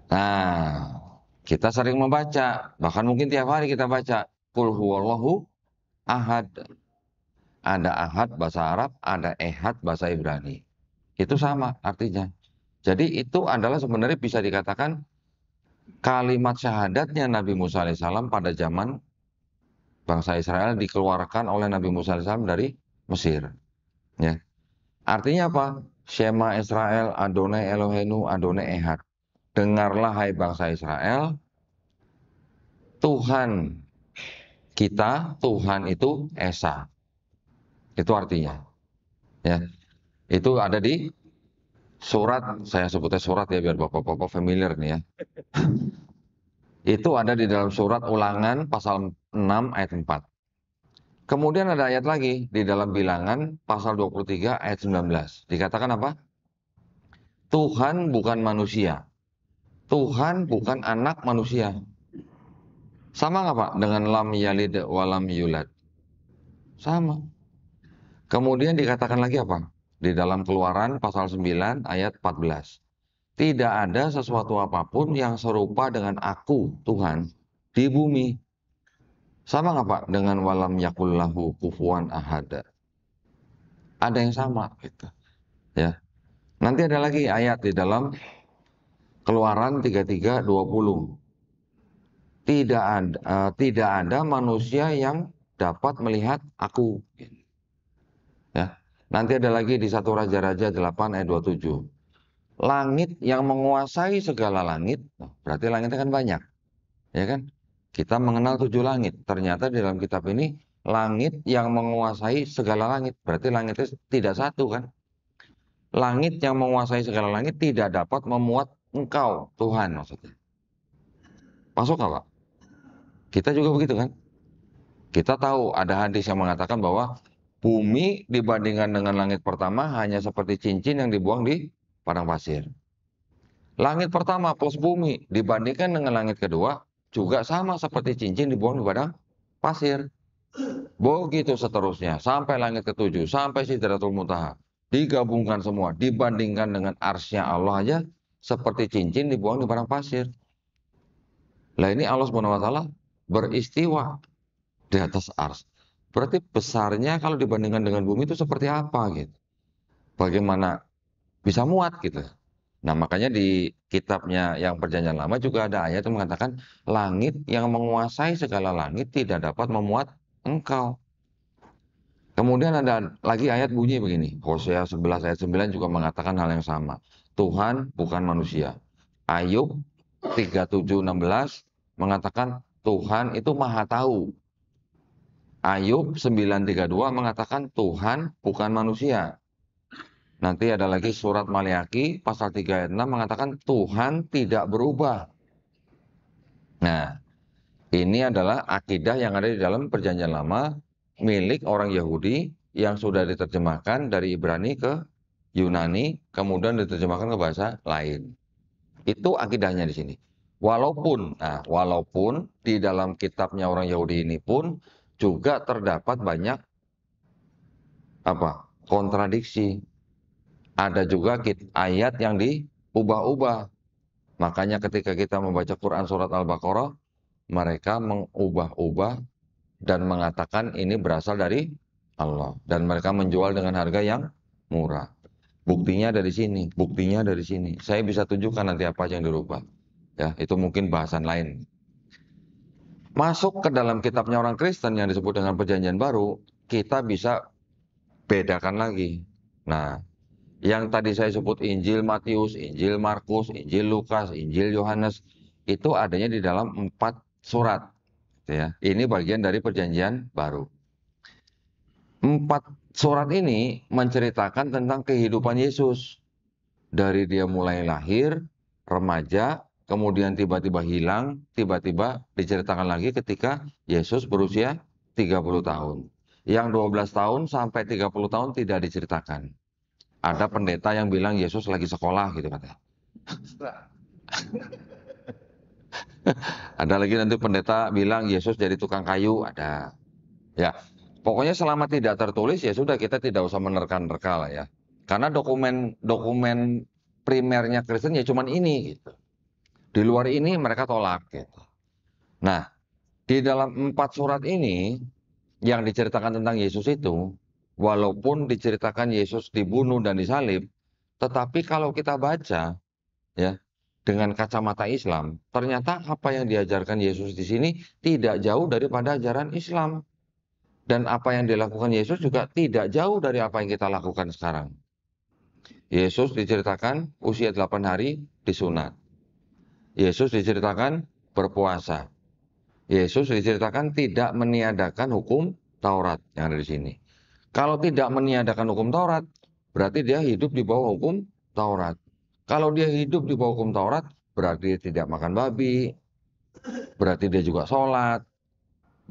Nah, kita sering membaca, bahkan mungkin tiap hari kita baca. Qul huwallahu ahad. Ada ahad bahasa Arab, ada ehad bahasa Ibrani. Itu sama artinya. Jadi itu adalah sebenarnya bisa dikatakan kalimat syahadatnya Nabi Musa alaihissalam pada zaman bangsa Israel dikeluarkan oleh Nabi Musa alaihissalam dari Mesir. Ya. Artinya apa? Shema Israel, Adonai Elohenu, Adonai Ehad. Dengarlah hai bangsa Israel, Tuhan kita, Tuhan itu Esa. Itu artinya. Ya. Itu ada di surat, saya sebutnya surat ya biar bapak-bapak familiar nih ya. Itu ada di dalam surat Ulangan pasal 6 ayat 4. Kemudian ada ayat lagi di dalam Bilangan pasal 23 ayat 19. Dikatakan apa? Tuhan bukan manusia. Tuhan bukan anak manusia. Sama nggak Pak dengan lam yalid walam yulad? Sama. Kemudian dikatakan lagi apa? Di dalam Keluaran pasal 9 ayat 14. Tidak ada sesuatu apapun yang serupa dengan aku, Tuhan, di bumi. Sama nggak Pak dengan walam yakullahu kufuwan ahada? Ada yang sama gitu. Ya. Nanti ada lagi ayat di dalam Keluaran 33:20. Tidak ada manusia yang dapat melihat aku. Ya. Nanti ada lagi di 1 Raja-Raja 8 ayat 27. Langit yang menguasai segala langit, berarti langitnya kan banyak, ya kan? Kita mengenal 7 langit. Ternyata di dalam kitab ini langit yang menguasai segala langit, berarti langitnya tidak satu kan? Langit yang menguasai segala langit tidak dapat memuat engkau, Tuhan maksudnya. Masuk nggak, Pak? Kita juga begitu kan? Kita tahu ada hadis yang mengatakan bahwa bumi dibandingkan dengan langit pertama hanya seperti cincin yang dibuang di padang pasir. Langit pertama plus bumi dibandingkan dengan langit kedua juga sama seperti cincin dibuang di padang pasir. Begitu seterusnya sampai langit ketujuh, sampai Sidratul Muntaha. Digabungkan semua, dibandingkan dengan arsy-Nya Allah aja seperti cincin dibuang di padang pasir. Lah ini Allah Subhanahu wa taala beristiwa di atas ars. Berarti besarnya kalau dibandingkan dengan bumi itu seperti apa gitu. Bagaimana bisa muat gitu. Nah, makanya di kitabnya yang Perjanjian Lama juga ada ayat yang mengatakan langit yang menguasai segala langit tidak dapat memuat engkau. Kemudian ada lagi ayat bunyi begini. Hosea 11 ayat 9 juga mengatakan hal yang sama. Tuhan bukan manusia. Ayub 37:16 mengatakan Tuhan itu maha tahu. Ayub 9:32 mengatakan Tuhan bukan manusia. Nanti ada lagi surat Maliaki pasal 3 ayat 6 mengatakan Tuhan tidak berubah. Nah, ini adalah akidah yang ada di dalam Perjanjian Lama milik orang Yahudi yang sudah diterjemahkan dari Ibrani ke Yunani, kemudian diterjemahkan ke bahasa lain. Itu akidahnya di sini. Walaupun di dalam kitabnya orang Yahudi ini pun juga terdapat banyak kontradiksi. Ada juga ayat yang diubah-ubah. Makanya ketika kita membaca Quran surat Al-Baqarah, mereka mengubah-ubah dan mengatakan ini berasal dari Allah. Dan mereka menjual dengan harga yang murah. Buktinya dari sini, buktinya dari sini. Saya bisa tunjukkan nanti apa yang dirubah. Ya, itu mungkin bahasan lain. Masuk ke dalam kitabnya orang Kristen yang disebut dengan Perjanjian Baru, kita bisa bedakan lagi. Nah, yang tadi saya sebut Injil Matius, Injil Markus, Injil Lukas, Injil Yohanes, itu adanya di dalam 4 surat. Ya, ini bagian dari Perjanjian Baru. 4 surat ini menceritakan tentang kehidupan Yesus. Dari dia mulai lahir, remaja, kemudian tiba-tiba hilang, tiba-tiba diceritakan lagi ketika Yesus berusia 30 tahun. Yang 12 tahun sampai 30 tahun tidak diceritakan. Ada pendeta yang bilang Yesus lagi sekolah gitu katanya. Ada lagi nanti pendeta bilang Yesus jadi tukang kayu, ada. Ya, pokoknya selama tidak tertulis ya sudah kita tidak usah menerka-nerka lah ya. Karena dokumen primernya Kristen ya cuman ini gitu. Di luar ini mereka tolak gitu. Nah, di dalam 4 surat ini yang diceritakan tentang Yesus itu, walaupun diceritakan Yesus dibunuh dan disalib, tetapi kalau kita baca ya dengan kacamata Islam, ternyata apa yang diajarkan Yesus di sini tidak jauh daripada ajaran Islam. Dan apa yang dilakukan Yesus juga tidak jauh dari apa yang kita lakukan sekarang. Yesus diceritakan usia 8 hari disunat. Yesus diceritakan berpuasa. Yesus diceritakan tidak meniadakan hukum Taurat yang ada di sini. Kalau tidak meniadakan hukum Taurat, berarti dia hidup di bawah hukum Taurat. Kalau dia hidup di bawah hukum Taurat, berarti dia tidak makan babi, berarti dia juga sholat,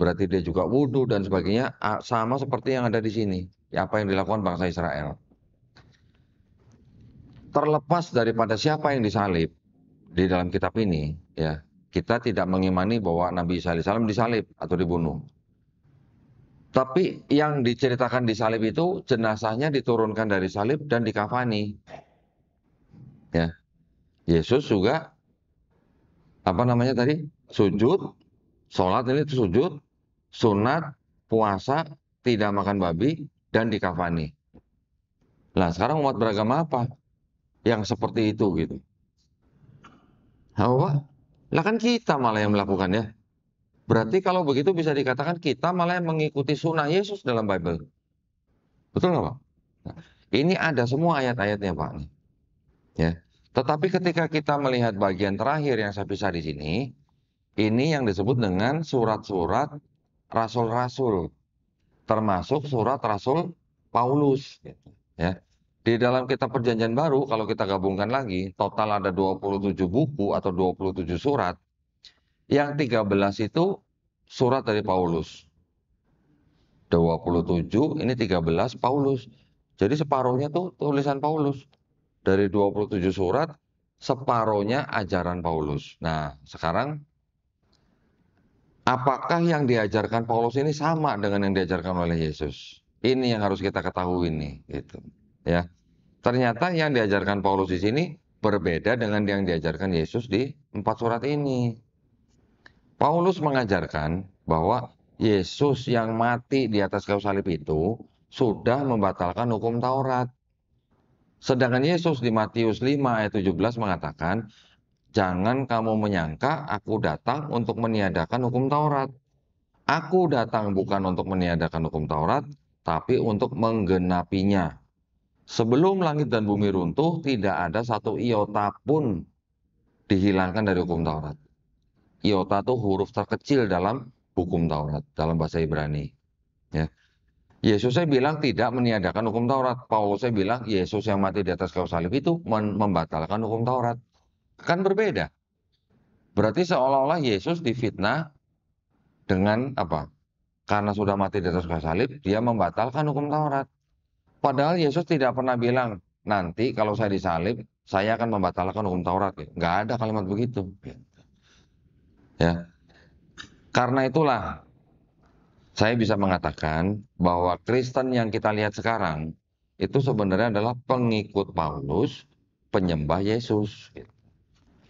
berarti dia juga wudhu dan sebagainya, sama seperti yang ada di sini. Apa yang dilakukan bangsa Israel. Terlepas daripada siapa yang disalib di dalam kitab ini, ya kita tidak mengimani bahwa Nabi Isa AS disalib atau dibunuh. Tapi yang diceritakan di salib itu jenazahnya diturunkan dari salib dan dikafani. Ya, Yesus juga sujud, sholat ini sujud, sunat, puasa, tidak makan babi dan dikafani. Nah, sekarang umat beragama apa yang seperti itu gitu? Apa? Lah kan kita malah yang melakukannya. Berarti kalau begitu bisa dikatakan kita malah yang mengikuti sunnah Yesus dalam Bible. Betul nggak Pak? Nah, ini ada semua ayat-ayatnya Pak. Ya. Tetapi ketika kita melihat bagian terakhir yang saya pisah di sini, ini yang disebut dengan surat-surat rasul-rasul, termasuk surat Rasul Paulus. Gitu. Ya. Di dalam kitab Perjanjian Baru, kalau kita gabungkan lagi, total ada 27 buku atau 27 surat. Yang 13 itu surat dari Paulus. 27, ini 13 Paulus. Jadi separuhnya tuh tulisan Paulus. Dari 27 surat, separuhnya ajaran Paulus. Nah, sekarang apakah yang diajarkan Paulus ini sama dengan yang diajarkan oleh Yesus? Ini yang harus kita ketahui nih, gitu. Ya. Ternyata yang diajarkan Paulus di sini berbeda dengan yang diajarkan Yesus di 4 surat ini. Paulus mengajarkan bahwa Yesus yang mati di atas kayu salib itu sudah membatalkan hukum Taurat. Sedangkan Yesus di Matius 5 ayat 17 mengatakan, jangan kamu menyangka aku datang untuk meniadakan hukum Taurat. Aku datang bukan untuk meniadakan hukum Taurat, tapi untuk menggenapinya. Sebelum langit dan bumi runtuh, tidak ada satu iota pun dihilangkan dari hukum Taurat. Iota itu huruf terkecil dalam hukum Taurat, dalam bahasa Ibrani. Ya. Yesusnya bilang tidak meniadakan hukum Taurat. Paulusnya bilang Yesus yang mati di atas kayu salib itu membatalkan hukum Taurat. Kan berbeda. Berarti seolah-olah Yesus difitnah dengan apa? Karena sudah mati di atas kayu salib, dia membatalkan hukum Taurat. Padahal Yesus tidak pernah bilang, nanti kalau saya disalib, saya akan membatalkan hukum Taurat. Nggak ada kalimat begitu. Ya. Karena itulah saya bisa mengatakan bahwa Kristen yang kita lihat sekarang itu sebenarnya adalah pengikut Paulus, penyembah Yesus.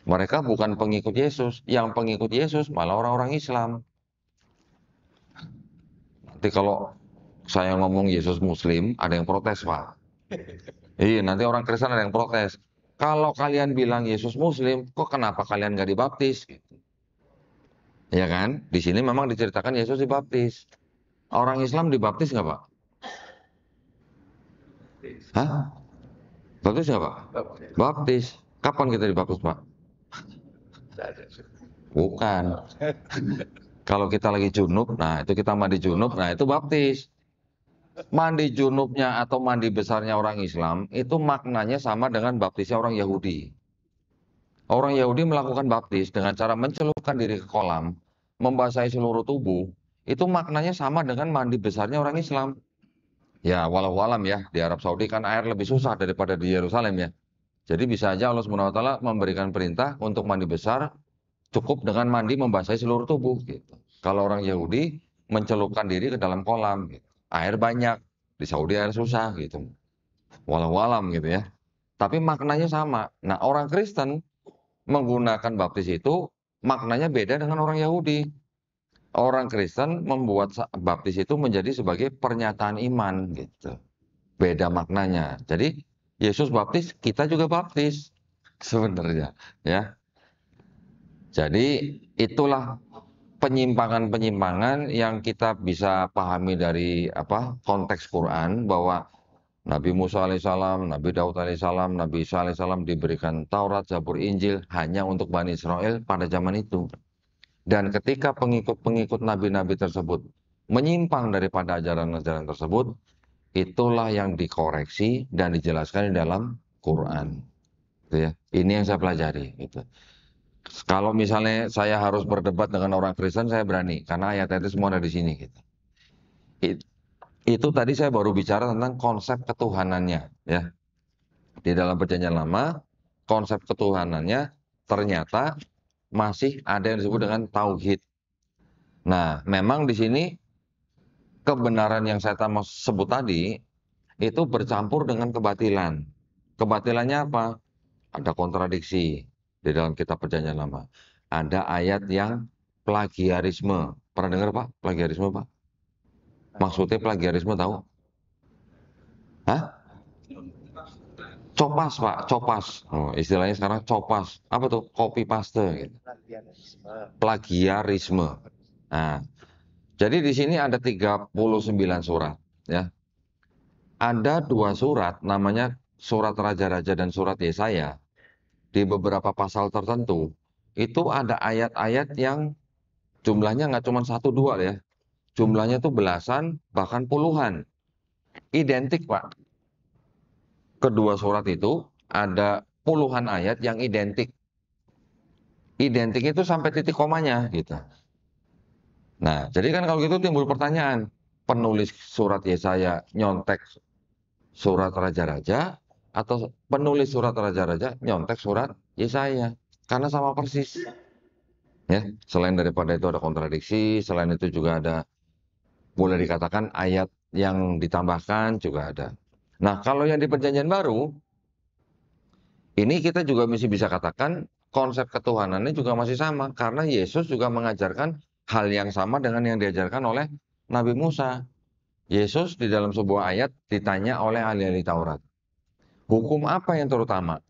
Mereka bukan pengikut Yesus, yang pengikut Yesus malah orang-orang Islam. Nanti kalau saya ngomong Yesus Muslim, ada yang protes, Pak. Iya, nanti orang Kristen ada yang protes. Kalau kalian bilang Yesus Muslim, kok kenapa kalian nggak dibaptis? Ya kan? Di sini memang diceritakan Yesus dibaptis. Orang Islam dibaptis nggak, Pak? Hah? Baptis nggak, Pak? Baptis. Kapan kita dibaptis, Pak? Bukan. Kalau kita lagi junub, nah itu kita mandi junub, nah itu baptis. Mandi junubnya atau mandi besarnya orang Islam, itu maknanya sama dengan baptisnya orang Yahudi. Orang Yahudi melakukan baptis dengan cara mencelupkan diri ke kolam, membasahi seluruh tubuh, itu maknanya sama dengan mandi besarnya orang Islam. Ya, walau alam ya, di Arab Saudi kan air lebih susah daripada di Yerusalem ya. Jadi bisa aja Allah Subhanahu wa taala memberikan perintah untuk mandi besar cukup dengan mandi membasahi seluruh tubuh gitu. Kalau orang Yahudi mencelupkan diri ke dalam kolam gitu. Air banyak, di Saudi air susah gitu. Walau alam gitu ya. Tapi maknanya sama. Nah, orang Kristen menggunakan baptis itu maknanya beda dengan orang Yahudi. Orang Kristen membuat baptis itu menjadi sebagai pernyataan iman gitu. Beda maknanya. Jadi Yesus baptis, kita juga baptis sebenarnya ya. Jadi itulah penyimpangan-penyimpangan yang kita bisa pahami dari apa konteks Quran bahwa Nabi Musa alaihissalam, Nabi Daud alaihissalam, Nabi Isa alaihissalam diberikan Taurat, Zabur, Injil hanya untuk Bani Israel pada zaman itu. Dan ketika pengikut-pengikut nabi-nabi tersebut menyimpang daripada ajaran-ajaran tersebut, itulah yang dikoreksi dan dijelaskan di dalam Quran. Gitu ya. Ini yang saya pelajari. Gitu. Kalau misalnya saya harus berdebat dengan orang Kristen, saya berani karena ayat-ayat itu semua ada di sini. Gitu. Itu tadi saya baru bicara tentang konsep ketuhanannya, ya. Di dalam Perjanjian Lama, konsep ketuhanannya ternyata masih ada yang disebut dengan tauhid. Nah, memang di sini kebenaran yang saya sebut tadi itu bercampur dengan kebatilan. Kebatilannya apa? Ada kontradiksi di dalam kitab Perjanjian Lama. Ada ayat yang plagiarisme. Pernah dengar Pak? Plagiarisme Pak? Maksudnya plagiarisme tahu? Hah? Copas, Pak, copas. Oh, istilahnya sekarang copas. Apa tuh? Copy paste gitu. Plagiarisme. Nah, jadi di sini ada 39 surat, ya. Ada 2 surat namanya surat Raja-Raja dan surat Yesaya. Di beberapa pasal tertentu itu ada ayat-ayat yang jumlahnya nggak cuma 1 2 ya. Jumlahnya tuh belasan bahkan puluhan. Identik, Pak. Kedua surat itu ada puluhan ayat yang identik. Identik itu sampai titik komanya gitu. Nah, jadi kan kalau gitu timbul pertanyaan, penulis surat Yesaya nyontek surat Raja-Raja atau penulis surat Raja-Raja nyontek surat Yesaya? Karena sama persis. Ya, selain daripada itu ada kontradiksi, selain itu juga ada, boleh dikatakan ayat yang ditambahkan juga ada. Nah, kalau yang di Perjanjian Baru, ini kita juga masih bisa katakan konsep ketuhanannya juga masih sama, karena Yesus juga mengajarkan hal yang sama dengan yang diajarkan oleh Nabi Musa. Yesus di dalam sebuah ayat ditanya oleh ahli-ahli Taurat, hukum apa yang terutama?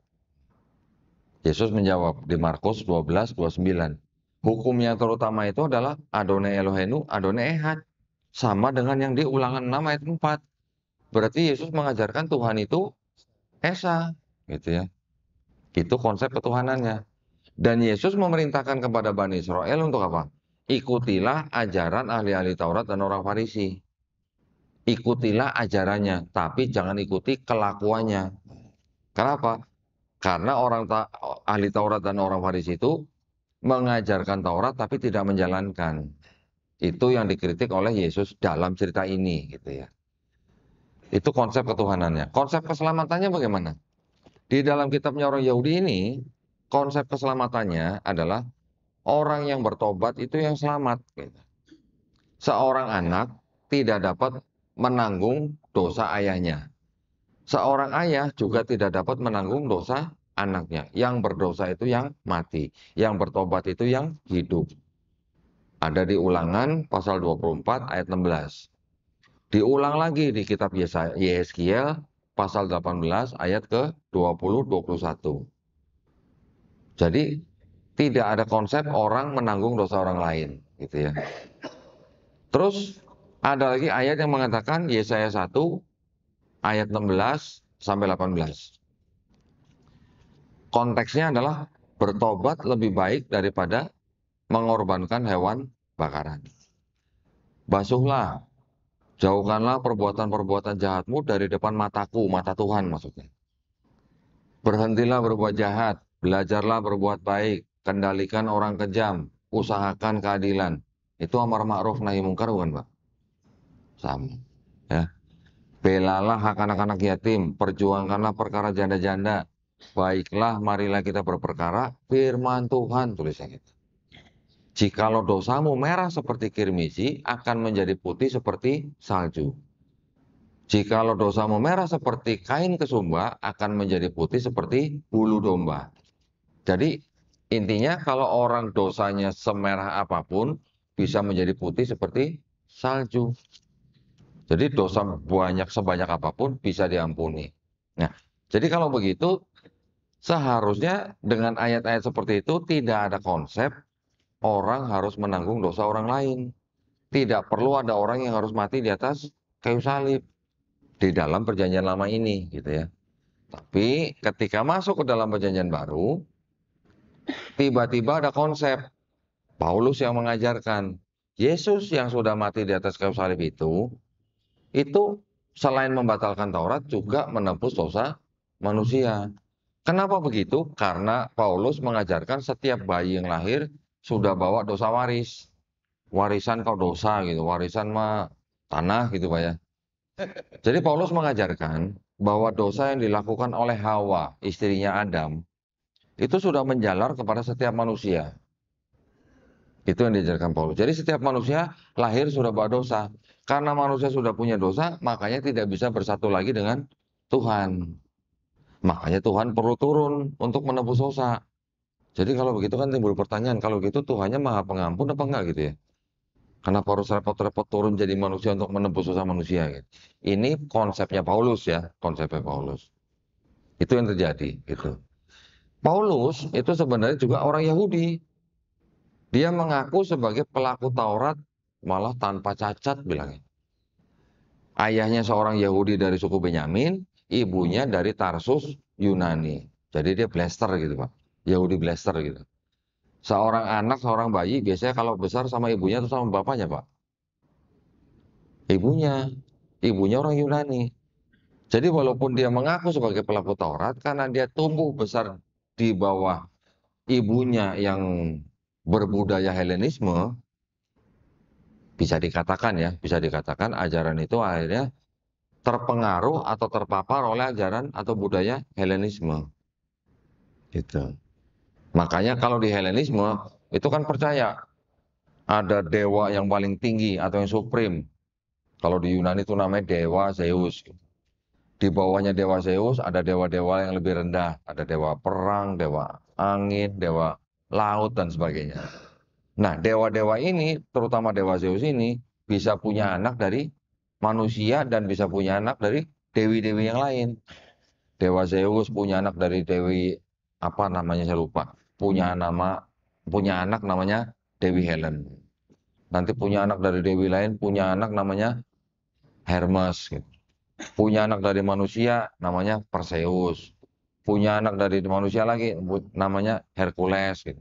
Yesus menjawab di Markus 12:29. Hukum yang terutama itu adalah Adonai Elohenu, Adonai Ehad. Sama dengan yang di Ulangan 6 ayat 4. Berarti Yesus mengajarkan Tuhan itu Esa, gitu ya. Itu konsep ketuhanannya. Dan Yesus memerintahkan kepada Bani Israel untuk apa? Ikutilah ajaran ahli-ahli Taurat dan orang Farisi. Ikutilah ajarannya, tapi jangan ikuti kelakuannya. Kenapa? Karena ahli Taurat dan orang Farisi itu mengajarkan Taurat tapi tidak menjalankan. Itu yang dikritik oleh Yesus dalam cerita ini, gitu ya. Itu konsep ketuhanannya. Konsep keselamatannya bagaimana? Di dalam kitabnya orang Yahudi ini, konsep keselamatannya adalah orang yang bertobat itu yang selamat, gitu. Seorang anak tidak dapat menanggung dosa ayahnya. Seorang ayah juga tidak dapat menanggung dosa anaknya. Yang berdosa itu yang mati. Yang bertobat itu yang hidup. Ada di Ulangan pasal 24 ayat 16. Diulang lagi di kitab Yeskiel pasal 18 ayat ke 20-21. Jadi tidak ada konsep orang menanggung dosa orang lain, gitu ya. Terus ada lagi ayat yang mengatakan Yesaya 1 ayat 16 sampai 18. Konteksnya adalah bertobat lebih baik daripada mengorbankan hewan bakaran. Basuhlah, jauhkanlah perbuatan-perbuatan jahatmu dari depan mataku, mata Tuhan maksudnya. Berhentilah berbuat jahat, belajarlah berbuat baik, kendalikan orang kejam, usahakan keadilan. Itu amar ma'ruf nahi mungkar bukan, Pak? Sama. Ya. Belalah hak anak-anak yatim, perjuangkanlah perkara janda-janda. Baiklah, marilah kita berperkara, firman Tuhan, tulisnya gitu. Jikalau dosamu merah seperti kirmisi, akan menjadi putih seperti salju. Jikalau dosamu merah seperti kain kesumba, akan menjadi putih seperti bulu domba. Jadi intinya kalau orang dosanya semerah apapun, bisa menjadi putih seperti salju. Jadi dosa sebanyak apapun bisa diampuni. Nah, jadi kalau begitu, seharusnya dengan ayat-ayat seperti itu tidak ada konsep orang harus menanggung dosa orang lain. Tidak perlu ada orang yang harus mati di atas kayu salib di dalam perjanjian lama ini, gitu ya. Tapi ketika masuk ke dalam perjanjian baru, tiba-tiba ada konsep Paulus yang mengajarkan Yesus yang sudah mati di atas kayu salib itu selain membatalkan Taurat juga menebus dosa manusia. Kenapa begitu? Karena Paulus mengajarkan setiap bayi yang lahir sudah bawa dosa waris. Warisan kau dosa gitu, warisan mah tanah gitu Pak ya. Jadi Paulus mengajarkan bahwa dosa yang dilakukan oleh Hawa, istrinya Adam, itu sudah menjalar kepada setiap manusia. Itu yang diajarkan Paulus. Jadi setiap manusia lahir sudah bawa dosa. Karena manusia sudah punya dosa, makanya tidak bisa bersatu lagi dengan Tuhan. Makanya Tuhan perlu turun untuk menebus dosa. Jadi kalau begitu kan timbul pertanyaan, kalau gitu Tuhannya maha pengampun apa enggak gitu ya? Kenapa harus repot-repot turun jadi manusia untuk menebus dosa manusia gitu? Ini konsepnya Paulus ya, konsepnya Paulus. Itu yang terjadi, gitu. Paulus itu sebenarnya juga orang Yahudi. Dia mengaku sebagai pelaku Taurat malah tanpa cacat bilangnya. Ayahnya seorang Yahudi dari suku Benyamin, ibunya dari Tarsus, Yunani. Jadi dia blaster gitu, Pak. Yahudi blaster gitu. Seorang anak, seorang bayi biasanya kalau besar sama ibunya atau sama bapaknya, Pak. Ibunya. Ibunya orang Yunani. Jadi walaupun dia mengaku sebagai pelaku Taurat, karena dia tumbuh besar di bawah ibunya yang berbudaya Helenisme, bisa dikatakan ajaran itu akhirnya terpengaruh atau terpapar oleh ajaran atau budaya Helenisme. Gitu. Makanya kalau di Helenisme itu kan percaya ada dewa yang paling tinggi atau yang supreme. Kalau di Yunani itu namanya dewa Zeus. Di bawahnya dewa Zeus ada dewa-dewa yang lebih rendah. Ada dewa perang, dewa angin, dewa laut, dan sebagainya. Nah, dewa-dewa ini, terutama dewa Zeus ini, bisa punya anak dari manusia dan bisa punya anak dari dewi-dewi yang lain. Dewa Zeus punya anak dari dewi, apa namanya saya lupa. Punya anak namanya Dewi Helen. Nanti punya anak dari dewi lain, punya anak namanya Hermes, gitu. Punya anak dari manusia namanya Perseus. Punya anak dari manusia lagi namanya Hercules, gitu.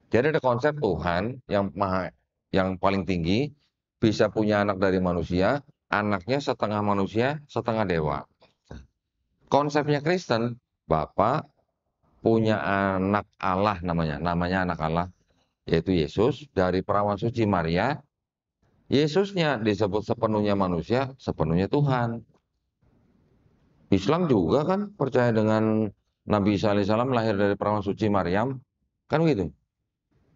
Jadi ada konsep Tuhan yang paling tinggi bisa punya anak dari manusia, anaknya setengah manusia, setengah dewa. Konsepnya Kristen, Bapak punya anak Allah namanya anak Allah, yaitu Yesus dari perawan suci Maria. Yesusnya disebut sepenuhnya manusia, sepenuhnya Tuhan. Islam juga kan percaya dengan Nabi Isa alaihissalam lahir dari perawan suci Maryam, kan gitu.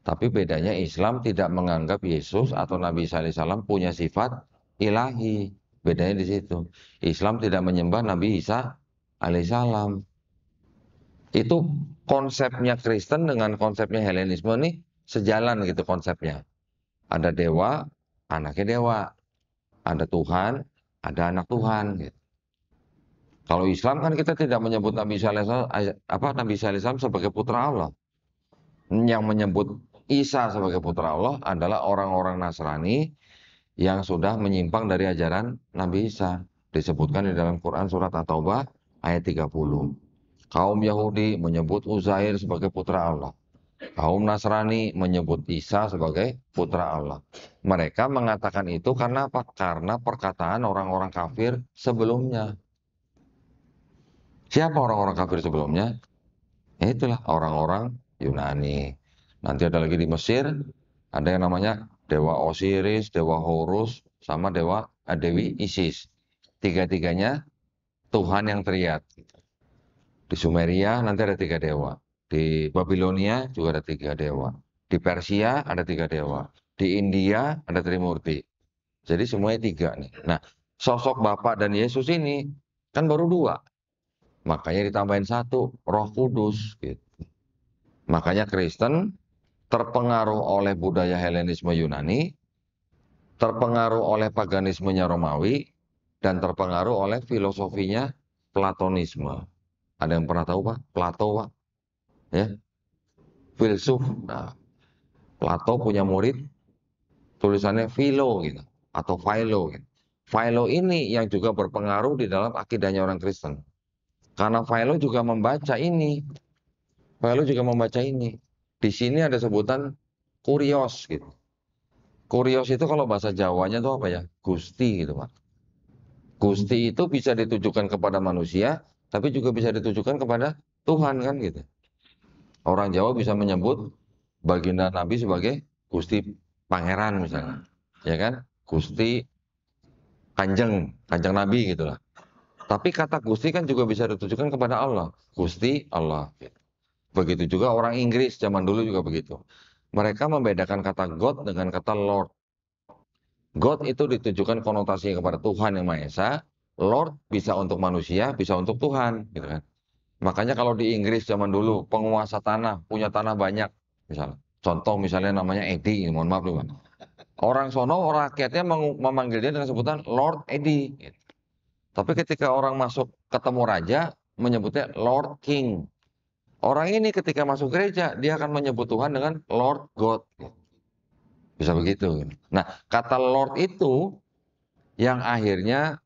Tapi bedanya Islam tidak menganggap Yesus atau Nabi Isa alaihissalam punya sifat ilahi. Bedanya di situ. Islam tidak menyembah Nabi Isa alaihissalam. Itu konsepnya Kristen dengan konsepnya Helenisme nih sejalan gitu konsepnya. Ada dewa, anaknya dewa. Ada Tuhan, ada anak Tuhan, gitu. Kalau Islam kan kita tidak menyebut Nabi Isa alaihissalam sebagai putra Allah. Yang menyebut Isa sebagai putra Allah adalah orang-orang Nasrani yang sudah menyimpang dari ajaran Nabi Isa. Disebutkan di dalam Quran surat At-Taubah ayat 30. Kaum Yahudi menyebut Uzair sebagai putra Allah. Kaum Nasrani menyebut Isa sebagai putra Allah. Mereka mengatakan itu karena apa? Karena perkataan orang-orang kafir sebelumnya. Siapa orang-orang kafir sebelumnya? Ya itulah orang-orang Yunani. Nanti ada lagi di Mesir, ada yang namanya Dewa Osiris, Dewa Horus, sama Dewi Isis. Tiga-tiganya Tuhan yang teriak. Di Sumeria nanti ada 3 dewa. Di Babilonia juga ada 3 dewa. Di Persia ada 3 dewa. Di India ada Trimurti. Jadi semuanya 3 nih. Nah, sosok Bapa dan Yesus ini kan baru 2. Makanya ditambahin 1, Roh Kudus. Gitu. Makanya Kristen terpengaruh oleh budaya Helenisme Yunani, terpengaruh oleh paganismenya Romawi, dan terpengaruh oleh filosofinya Platonisme. Ada yang pernah tahu Pak? Plato Pak? Ya, filsuf. Nah, Plato punya murid tulisannya Philo gitu atau Philo gitu. Philo ini yang juga berpengaruh di dalam akidahnya orang Kristen. Karena Philo juga membaca ini. Philo juga membaca ini. Di sini ada sebutan kurios gitu. Kurios itu kalau bahasa Jawanya itu apa ya? Gusti gitu Pak. Gusti itu bisa ditujukan kepada manusia, tapi juga bisa ditujukan kepada Tuhan kan gitu. Orang Jawa bisa menyebut baginda Nabi sebagai Gusti Pangeran misalnya, ya kan? Gusti Kanjeng Nabi gitulah. Tapi kata Gusti kan juga bisa ditujukan kepada Allah, Gusti Allah. Begitu juga orang Inggris zaman dulu juga begitu. Mereka membedakan kata God dengan kata Lord. God itu ditujukan konotasinya kepada Tuhan yang Maha Esa. Lord bisa untuk manusia, bisa untuk Tuhan, gitu kan. Makanya kalau di Inggris zaman dulu penguasa tanah punya tanah banyak, misalnya. Contoh misalnya namanya Eddie, mohon maaf dulu. Orang sono, rakyatnya memanggil dia dengan sebutan Lord Eddie. Gitu. Tapi ketika orang masuk ketemu raja, menyebutnya Lord King. Orang ini ketika masuk gereja, dia akan menyebut Tuhan dengan Lord God. Bisa begitu. Nah, kata Lord itu yang akhirnya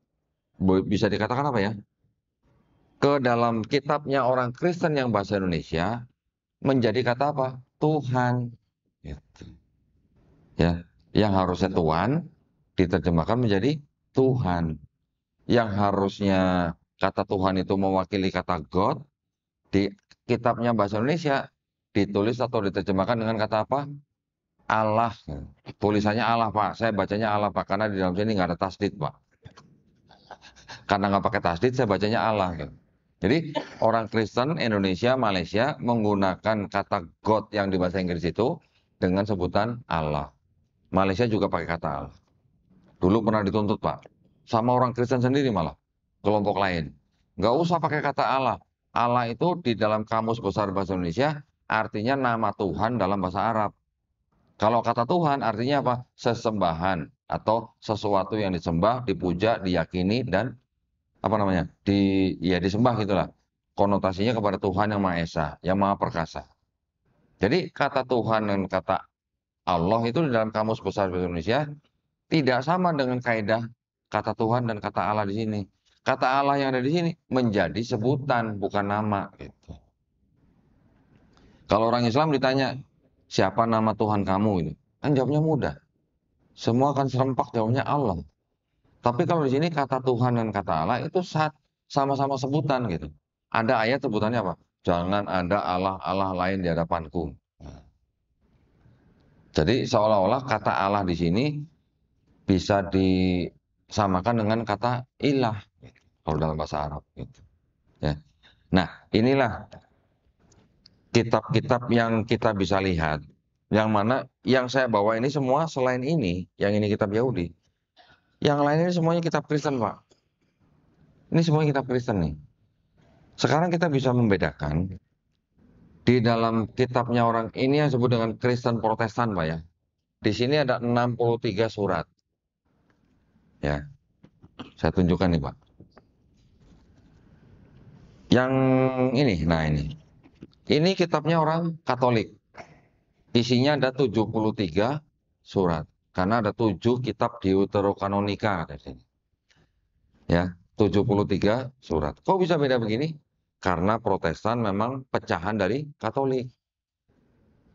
bisa dikatakan apa ya? Ke dalam kitabnya orang Kristen yang bahasa Indonesia menjadi kata apa? Tuhan. Gitu. Ya, yang harusnya Tuhan diterjemahkan menjadi Tuhan. Yang harusnya kata Tuhan itu mewakili kata God, di kitabnya bahasa Indonesia ditulis atau diterjemahkan dengan kata apa? Allah. Tulisannya Allah, Pak. Saya bacanya Allah, Pak, karena di dalam sini nggak ada tasdid, Pak. Karena nggak pakai tasdid, saya bacanya Allah. Jadi orang Kristen Indonesia, Malaysia menggunakan kata God yang di bahasa Inggris itu dengan sebutan Allah. Malaysia juga pakai kata Allah. Dulu pernah dituntut, Pak, sama orang Kristen sendiri malah, kelompok lain. Nggak usah pakai kata Allah. Allah itu di dalam kamus besar bahasa Indonesia artinya nama Tuhan dalam bahasa Arab. Kalau kata Tuhan artinya apa? Sesembahan atau sesuatu yang disembah, dipuja, diyakini, dan apa namanya? Ya disembah gitulah. Konotasinya kepada Tuhan yang Maha Esa, yang Maha Perkasa. Jadi kata Tuhan dan kata Allah itu di dalam kamus besar bahasa Indonesia tidak sama dengan kaidah kata Tuhan dan kata Allah di sini. Kata Allah yang ada di sini menjadi sebutan, bukan nama. Gitu. Kalau orang Islam ditanya, siapa nama Tuhan kamu? Ini kan jawabnya mudah. Semua akan serempak jawabnya Allah. Tapi kalau di sini kata Tuhan dan kata Allah itu sama-sama sebutan gitu. Ada ayat sebutannya apa? Jangan ada Allah lain di hadapanku. Jadi seolah-olah kata Allah di sini bisa disamakan dengan kata ilah kalau dalam bahasa Arab gitu. Ya. Nah, inilah kitab-kitab yang kita bisa lihat, yang mana yang saya bawa ini semua selain ini, yang ini kitab Yahudi. Yang lain ini semuanya kitab Kristen, Pak. Ini semuanya kitab Kristen nih. Sekarang kita bisa membedakan di dalam kitabnya orang ini yang disebut dengan Kristen Protestan, Pak ya. Di sini ada 63 surat. Ya, saya tunjukkan nih, Pak. Yang ini, nah ini. Ini kitabnya orang Katolik. Isinya ada 73 surat. Karena ada 7 kitab Deuterokanonika di sini. Ya, 73 surat. Kok bisa beda begini? Karena Protestan memang pecahan dari Katolik.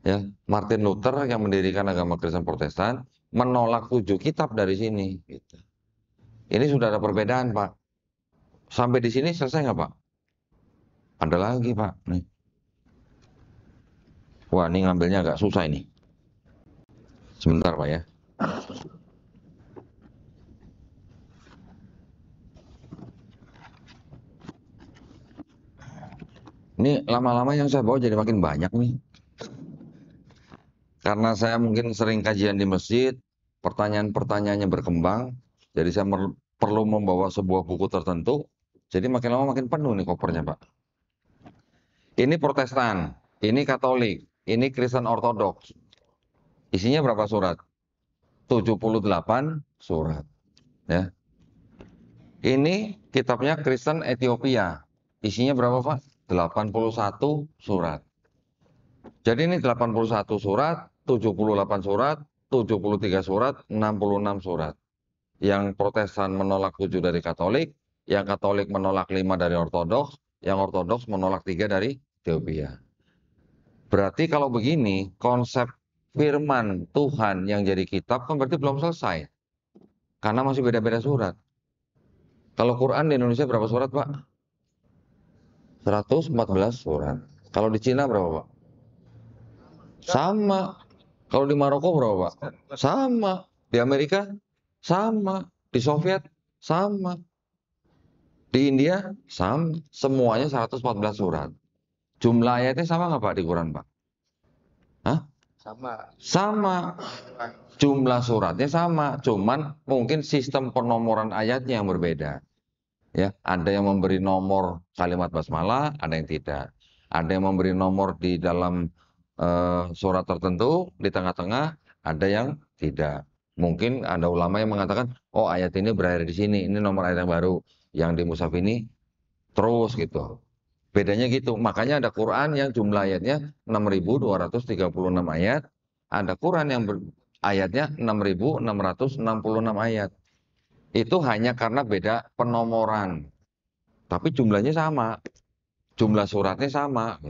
Ya, Martin Luther yang mendirikan agama Kristen Protestan menolak 7 kitab dari sini. Gitu. Ini sudah ada perbedaan, Pak. Sampai di sini selesai nggak, Pak? Ada lagi, Pak. Nih. Wah, ini ngambilnya agak susah ini. Sebentar, Pak ya. Ini lama-lama yang saya bawa jadi makin banyak nih. Karena saya mungkin sering kajian di masjid, pertanyaan-pertanyaannya berkembang, jadi saya perlu membawa sebuah buku tertentu, jadi makin lama makin penuh nih kopernya, Pak. Ini Protestan, ini Katolik, ini Kristen Ortodoks. Isinya berapa surat? 78 surat. Ya. Ini kitabnya Kristen Ethiopia. Isinya berapa, Pak? 81 surat. Jadi ini 81 surat, 78 surat, 73 surat, 66 surat. Yang Protestan menolak 7 dari Katolik, yang Katolik menolak 5 dari Ortodoks, yang Ortodoks menolak 3 dari Ethiopia. Berarti kalau begini, konsep firman Tuhan yang jadi kitab kan berarti belum selesai. Karena masih beda-beda surat. Kalau Quran di Indonesia berapa surat, Pak? 114 surat. Kalau di Cina berapa, Pak? Sama. Kalau di Maroko berapa, Pak? Sama. Di Amerika? Sama. Di Soviet? Sama. Di India? Sama. Semuanya 114 surat. Jumlah ayatnya sama nggak, Pak, di Quran, Pak? Hah? Sama. Jumlah suratnya sama. Cuman mungkin sistem penomoran ayatnya yang berbeda. Ya, ada yang memberi nomor kalimat basmalah, ada yang tidak. Ada yang memberi nomor di dalam surat tertentu, di tengah-tengah, ada yang tidak. Mungkin ada ulama yang mengatakan, oh ayat ini berakhir di sini, ini nomor ayat yang baru. Yang di mushaf ini terus gitu. Bedanya gitu. Makanya ada Quran yang jumlah ayatnya 6.236 ayat, ada Quran yang ayatnya 6.666 ayat. Itu hanya karena beda penomoran. Tapi jumlahnya sama, jumlah suratnya sama.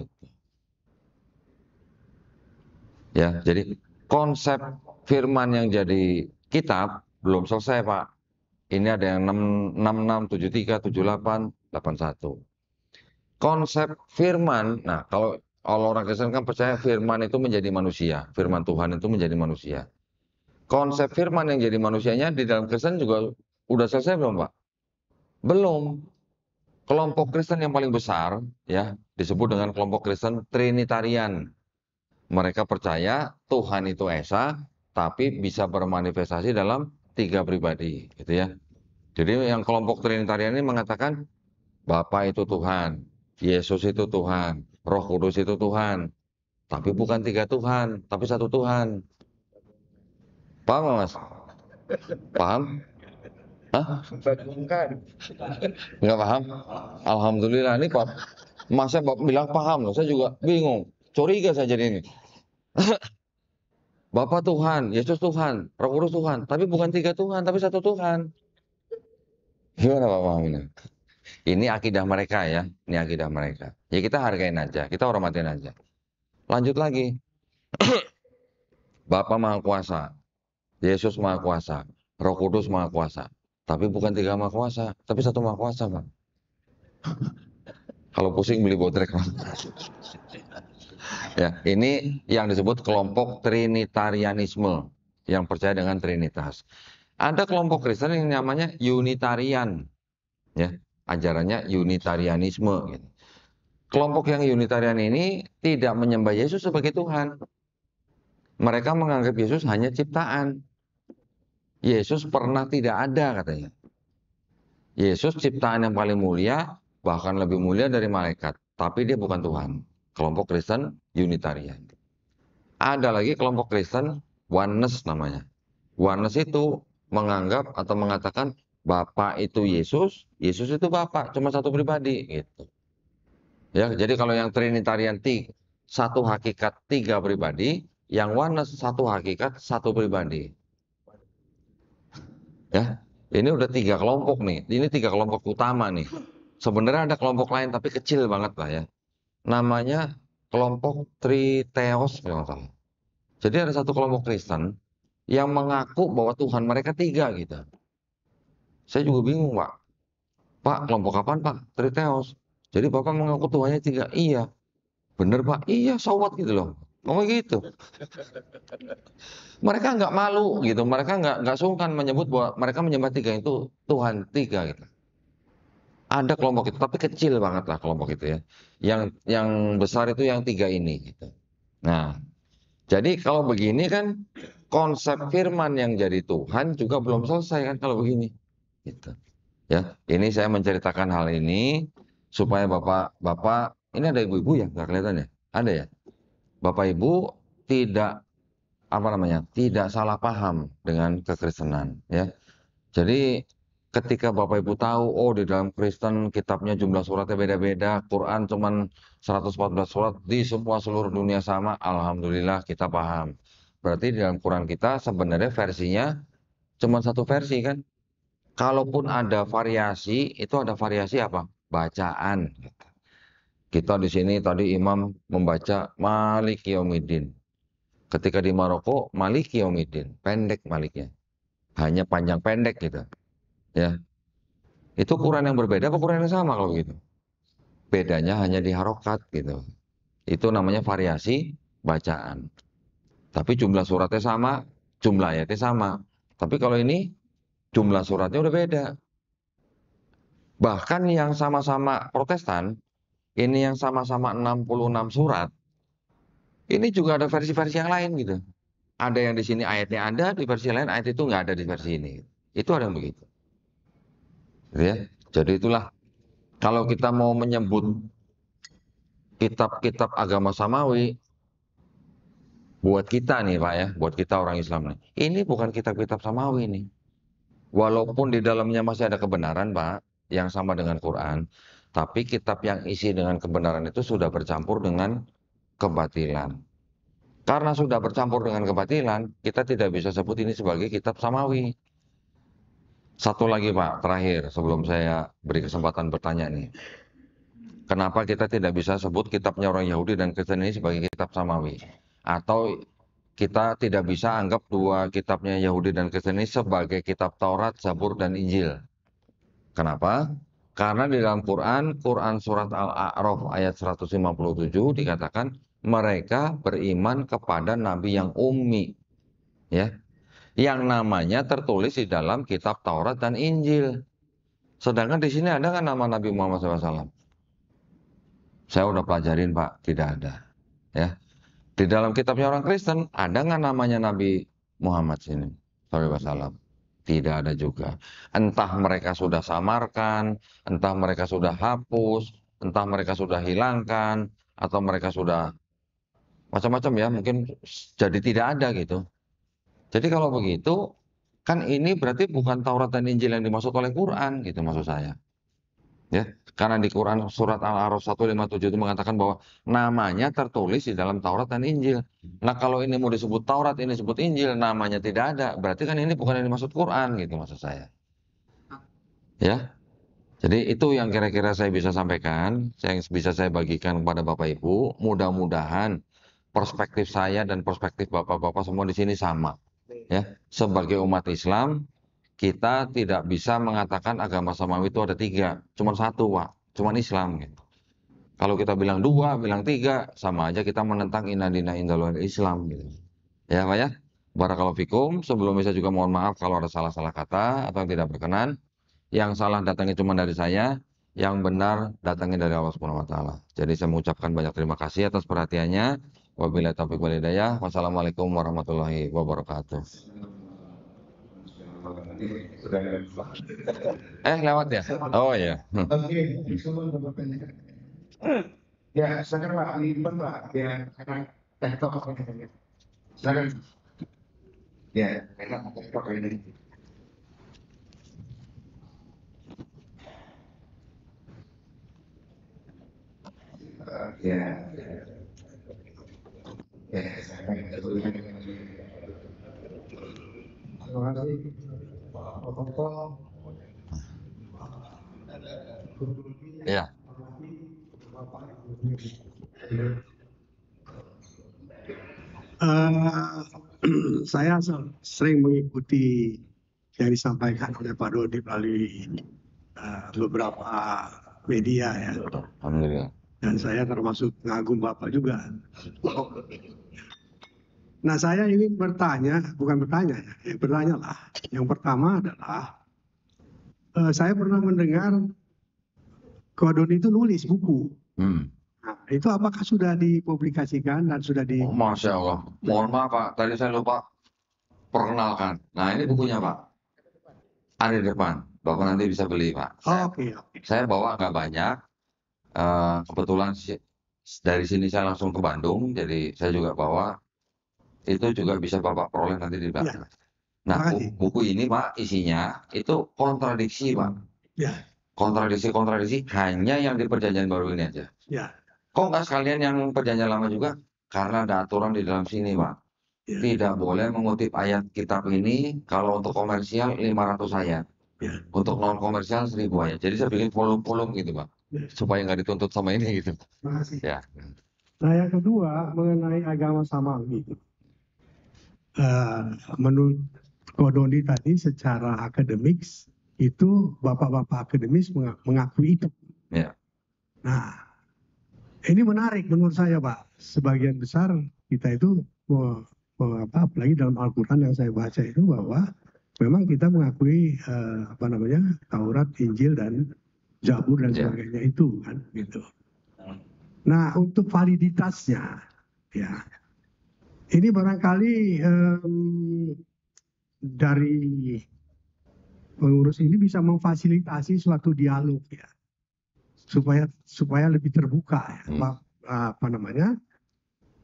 Ya, jadi konsep firman yang jadi kitab belum selesai, Pak. Ini ada yang 66, 73, 78, 81. Konsep firman, nah kalau orang Kristen kan percaya firman itu menjadi manusia, firman Tuhan itu menjadi manusia. Konsep firman yang jadi manusianya di dalam Kristen juga udah selesai belum, Pak? Belum. Kelompok Kristen yang paling besar ya disebut dengan kelompok Kristen Trinitarian. Mereka percaya Tuhan itu esa, tapi bisa bermanifestasi dalam tiga pribadi, gitu ya. Jadi yang kelompok Trinitarian ini mengatakan Bapa itu Tuhan, Yesus itu Tuhan, Roh Kudus itu Tuhan, tapi bukan tiga Tuhan, tapi satu Tuhan. Paham nggak, Mas? Paham? Hah? Nggak paham? Alhamdulillah ini Pak. Masa Bapak bilang paham loh, saya juga bingung. Curiga saya jadi ini. Bapa Tuhan, Yesus Tuhan, Roh Kudus Tuhan, tapi bukan tiga Tuhan, tapi satu Tuhan. Gimana Pak pahamnya? Ini akidah mereka ya, ini akidah mereka. Ya kita hargain aja, kita hormatin aja. Lanjut lagi, Bapa Maha Kuasa, Yesus Maha Kuasa, Roh Kudus Maha Kuasa. Tapi bukan tiga Maha Kuasa, tapi satu Maha Kuasa, Pak. Kalau pusing beli botrek, Pak. Ya, ini yang disebut kelompok Trinitarianisme, yang percaya dengan Trinitas. Ada kelompok Kristen yang namanya Unitarian, ya, ajarannya Unitarianisme. Gitu. Kelompok yang Unitarian ini tidak menyembah Yesus sebagai Tuhan. Mereka menganggap Yesus hanya ciptaan. Yesus pernah tidak ada katanya. Yesus ciptaan yang paling mulia, bahkan lebih mulia dari malaikat. Tapi dia bukan Tuhan. Kelompok Kristen Unitarian. Ada lagi kelompok Kristen Oneness namanya. Oneness itu menganggap atau mengatakan Bapa itu Yesus, Yesus itu Bapa, cuma satu pribadi gitu. Ya, jadi kalau yang Trinitarian satu hakikat tiga pribadi, yang Oneness satu hakikat satu pribadi. Ya, ini udah tiga kelompok nih. Ini tiga kelompok utama nih. Sebenarnya ada kelompok lain tapi kecil banget lah ya. Namanya kelompok Triteos kalau nggak salah. Jadi ada satu kelompok Kristen yang mengaku bahwa Tuhan mereka tiga gitu. Saya juga bingung, Pak. Pak, kelompok kapan, Pak? Triteos. Jadi Bapak mengaku Tuhannya tiga. Iya. Bener, Pak. Iya, so what gitu loh. Oh gitu. Mereka nggak malu gitu. Mereka nggak sungkan menyebut bahwa mereka menyembah tiga itu Tuhan tiga gitu. Ada kelompok itu, tapi kecil banget lah kelompok itu ya. Yang besar itu yang tiga ini gitu. Nah, jadi kalau begini kan konsep firman yang jadi Tuhan juga belum selesai kan kalau begini. Gitu. Ya, ini saya menceritakan hal ini supaya Bapak, ini ada ibu-ibu ya, nggak kelihatan ya? Ada ya? Bapak Ibu tidak apa namanya? Tidak salah paham dengan kekristenan ya. Jadi ketika Bapak Ibu tahu, oh di dalam Kristen kitabnya jumlah suratnya beda-beda, Quran cuman 114 surat di semua seluruh dunia sama, Alhamdulillah kita paham. Berarti di dalam Quran kita sebenarnya versinya cuma satu versi kan? Kalaupun ada variasi, itu ada variasi apa? Bacaan. Kita di sini tadi imam membaca Malik Yaumiddin. Ketika di Maroko, Malik Yaumiddin, pendek Maliknya. Hanya panjang pendek gitu. Ya, itu Quran yang berbeda apa Quran yang sama kalau gitu? Bedanya hanya di harokat gitu. Itu namanya variasi bacaan. Tapi jumlah suratnya sama, jumlah ayatnya sama. Tapi kalau ini jumlah suratnya udah beda. Bahkan yang sama-sama Protestan, ini yang sama-sama 66 surat, ini juga ada versi-versi yang lain gitu. Ada yang di sini ayatnya ada, di versi lain ayat itu nggak ada di versi ini. Itu ada yang begitu. Gitu ya. Jadi itulah kalau kita mau menyebut kitab-kitab agama samawi buat kita nih Pak ya, buat kita orang Islam nih. Ini bukan kitab-kitab samawi nih. Walaupun di dalamnya masih ada kebenaran Pak, yang sama dengan Quran. Tapi kitab yang isi dengan kebenaran itu sudah bercampur dengan kebatilan. Karena sudah bercampur dengan kebatilan, kita tidak bisa sebut ini sebagai kitab samawi. Satu lagi Pak, terakhir sebelum saya beri kesempatan bertanya nih. Kenapa kita tidak bisa sebut kitabnya orang Yahudi dan Kristen ini sebagai kitab samawi? Atau kita tidak bisa anggap dua kitabnya Yahudi dan Kristen ini sebagai kitab Taurat, Zabur, dan Injil. Kenapa? Karena di dalam Quran, Quran surat Al-A'raf ayat 157 dikatakan mereka beriman kepada nabi yang ummi, ya, yang namanya tertulis di dalam kitab Taurat dan Injil. Sedangkan di sini ada kan nama Nabi Muhammad SAW? Saya udah pelajarin Pak, tidak ada. Ya, di dalam kitabnya orang Kristen ada nggak namanya Nabi Muhammad sini? SAW? Tidak ada juga. Entah mereka sudah samarkan, entah mereka sudah hapus, entah mereka sudah hilangkan, atau mereka sudah macam-macam ya, mungkin jadi tidak ada gitu. Jadi kalau begitu, kan ini berarti bukan Taurat dan Injil yang dimaksud oleh Quran gitu maksud saya. Ya, karena di Quran surat Al-A'raf 157 itu mengatakan bahwa namanya tertulis di dalam Taurat dan Injil. Nah, kalau ini mau disebut Taurat, ini disebut Injil, namanya tidak ada. Berarti kan ini bukan yang dimaksud Quran gitu maksud saya. Ya. Jadi itu yang kira-kira saya bisa sampaikan, yang bisa saya bagikan kepada Bapak Ibu. Mudah-mudahan perspektif saya dan perspektif Bapak-bapak semua di sini sama. Ya, sebagai umat Islam, kita tidak bisa mengatakan agama samawi itu ada tiga, cuma satu Pak, cuma Islam gitu. Kalau kita bilang dua, bilang tiga, sama aja kita menentang inadina indalul Islam gitu. Ya Pak ya, barakallahu fikum. Sebelumnya saya juga mohon maaf kalau ada salah-salah kata atau yang tidak berkenan. Yang salah datangnya cuma dari saya, yang benar datangnya dari Allah Subhanahu wa taala. Jadi saya mengucapkan banyak terima kasih atas perhatiannya. Wabillahi taufiq wal hidayah. Wassalamualaikum warahmatullahi wabarakatuh. Lewat ya? Oh iya. Oke, semua Bapak-Bapak. Ya, silakan Pak, lipat Pak, ya, karena tektok ini. Silakan. Ya, enak tektok ini. Ya, ya, silakan. Terima kasih. Bapak-Bapak. Ya. Saya sering mengikuti yang disampaikan oleh Pak Dodi melalui beberapa media ya. Alhamdulillah. Dan saya termasuk pengagum Bapak juga. Nah, saya ingin bertanya, bukan bertanya ya, bertanya lah. Yang pertama adalah saya pernah mendengar Pak Dodi itu nulis buku. Nah, itu apakah sudah dipublikasikan dan sudah di... Oh, Masya Allah. Mohon maaf Pak, tadi saya lupa perkenalkan. Nah ini bukunya Pak. Ada di depan. Bapak nanti bisa beli Pak. Oke. Saya bawa nggak banyak. Kebetulan dari sini saya langsung ke Bandung, jadi saya juga bawa. Itu juga bisa Bapak peroleh nanti di belakang. Ya. Nah, Makasih. buku ini Pak, isinya itu kontradiksi Pak. Ya. Kontradiksi hanya yang di perjanjian baru ini aja. Ya. Kok nggak sekalian yang perjanjian lama juga? Karena ada aturan di dalam sini Pak. Ya. Tidak boleh mengutip ayat kitab ini kalau untuk komersial 500 ayat. Ya. Untuk non komersial 1000 ayat. Jadi saya bikin volume-volume gitu Pak. Ya. Supaya nggak dituntut sama ini gitu. Terima kasih. Ya. Nah, yang kedua mengenai agama samawi. Menurut Kodoni tadi secara akademik itu bapak-bapak akademis mengakui itu. Ya. Nah, ini menarik menurut saya Pak. Sebagian besar kita itu apalagi dalam Al-Quran yang saya baca itu bahwa memang kita mengakui Taurat, Injil dan Zabur dan sebagainya itu kan gitu. Nah, untuk validitasnya ya ini barangkali dari pengurus ini bisa memfasilitasi suatu dialog ya supaya lebih terbuka ya.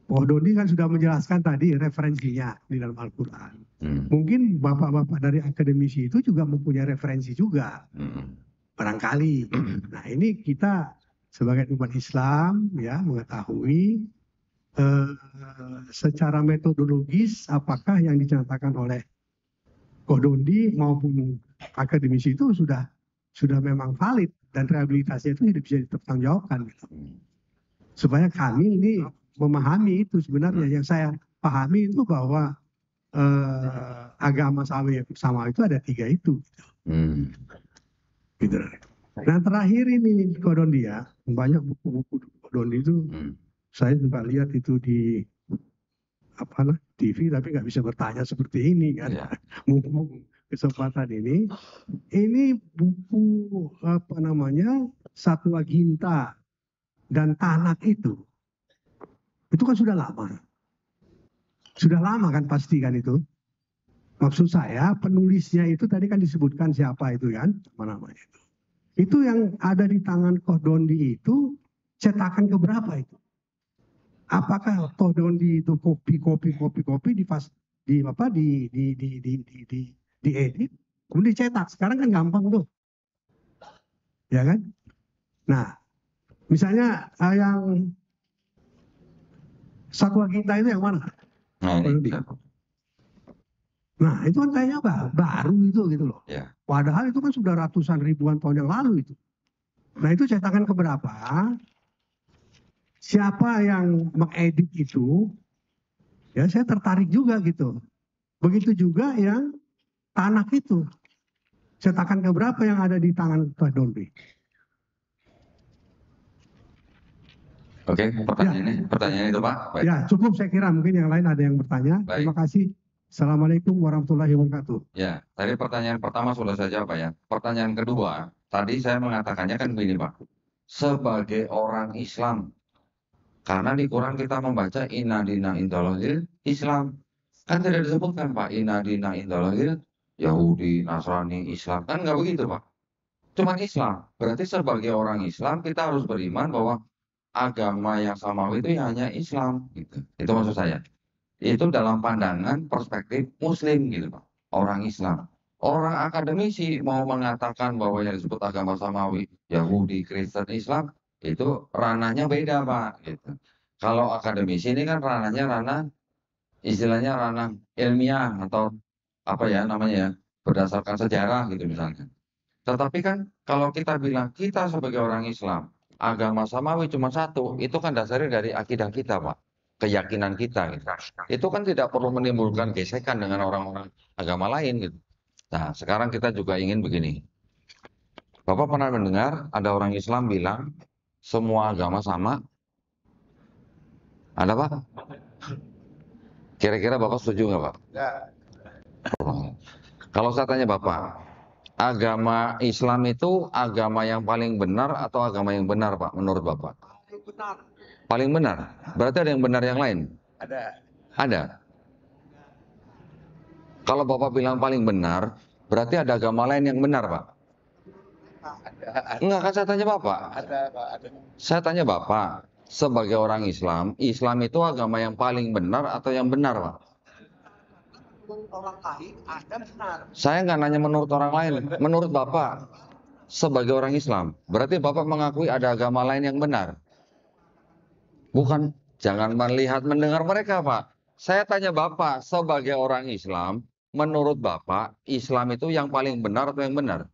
Pak Dodi kan sudah menjelaskan tadi referensinya di dalam Al-Quran. Mungkin bapak-bapak dari akademisi itu juga mempunyai referensi juga. barangkali. Nah, ini kita sebagai umat Islam ya mengetahui secara metodologis apakah yang dinyatakan oleh Kodondi maupun akademisi itu sudah memang valid dan rehabilitasi itu tidak bisa dipertanggungjawabkan gitu. Supaya kami ini memahami itu sebenarnya yang saya pahami itu bahwa agama sama itu ada 3 itu gitu. Nah terakhir ini Kodondi ya, banyak buku-buku Kodondi itu saya juga lihat itu di TV tapi nggak bisa bertanya seperti ini kan. Ya. Mumpung kesempatan ini buku Satwa Ginta dan Tanak itu kan sudah lama kan pasti kan itu. Maksud saya penulisnya itu tadi kan disebutkan siapa itu kan, apa namanya itu. Itu yang ada di tangan Kodondi itu cetakan keberapa itu? Apakah Kodondi itu kopi diedit, kemudian dicetak. Sekarang kan gampang tuh, ya kan? Nah, misalnya yang Satwa Ginta itu yang mana? Nah, itu kan kayaknya baru itu gitu loh. Ya. Padahal itu kan sudah ratusan ribuan tahun yang lalu itu. Nah, itu cetakan keberapa? Siapa yang mengedit itu? Ya, saya tertarik juga gitu. Begitu juga yang Tanak itu. Cetakan keberapa yang ada di tangan Kodondi? Oke, pertanyaannya itu Pak. Baik. Ya, cukup saya kira. Mungkin yang lain ada yang bertanya. Baik. Terima kasih. Assalamualaikum warahmatullahi wabarakatuh. Ya, tadi pertanyaan pertama sudah saya jawab Pak ya. Pertanyaan kedua, tadi saya mengatakannya kan begini Pak. Sebagai orang Islam, karena di Quran kita membaca inna dina indalahil Islam. Kan tidak disebutkan Pak, inna dina indalahil Yahudi, Nasrani, Islam. Kan nggak begitu Pak. Cuman Islam. Berarti sebagai orang Islam kita harus beriman bahwa agama yang samawi itu ya hanya Islam. Gitu. Itu maksud saya. Itu dalam pandangan perspektif Muslim gitu Pak. Orang Islam. Orang akademisi mau mengatakan bahwa yang disebut agama samawi, Yahudi, Kristen, Islam, itu ranahnya beda Pak. Gitu. Kalau akademisi ini kan ranah istilahnya ranah ilmiah atau apa ya namanya berdasarkan sejarah gitu misalnya. Tetapi kan kalau kita bilang kita sebagai orang Islam, agama samawi cuma satu, itu kan dasarnya dari akidah kita Pak. Keyakinan kita gitu. Itu kan tidak perlu menimbulkan gesekan dengan orang-orang agama lain gitu. Nah, sekarang kita juga ingin begini. Bapak pernah mendengar ada orang Islam bilang semua agama sama? Ada Pak? Kira-kira Bapak setuju nggak Pak? Ya. Kalau saya tanya Bapak, agama Islam itu agama yang paling benar atau agama yang benar Pak menurut Bapak? Benar. Paling benar? Berarti ada yang benar yang lain? Ada. Ada. Kalau Bapak bilang paling benar, berarti ada agama lain yang benar Pak? Ada. Enggak kan saya tanya Bapak. Ada Pak. Ada. Saya tanya Bapak, sebagai orang Islam, Islam itu agama yang paling benar atau yang benar Pak? Orang lain ada benar. Saya nggak nanya menurut orang lain, menurut Bapak sebagai orang Islam, berarti Bapak mengakui ada agama lain yang benar? Bukan, jangan melihat mendengar mereka Pak. Saya tanya Bapak sebagai orang Islam, menurut Bapak Islam itu yang paling benar atau yang benar?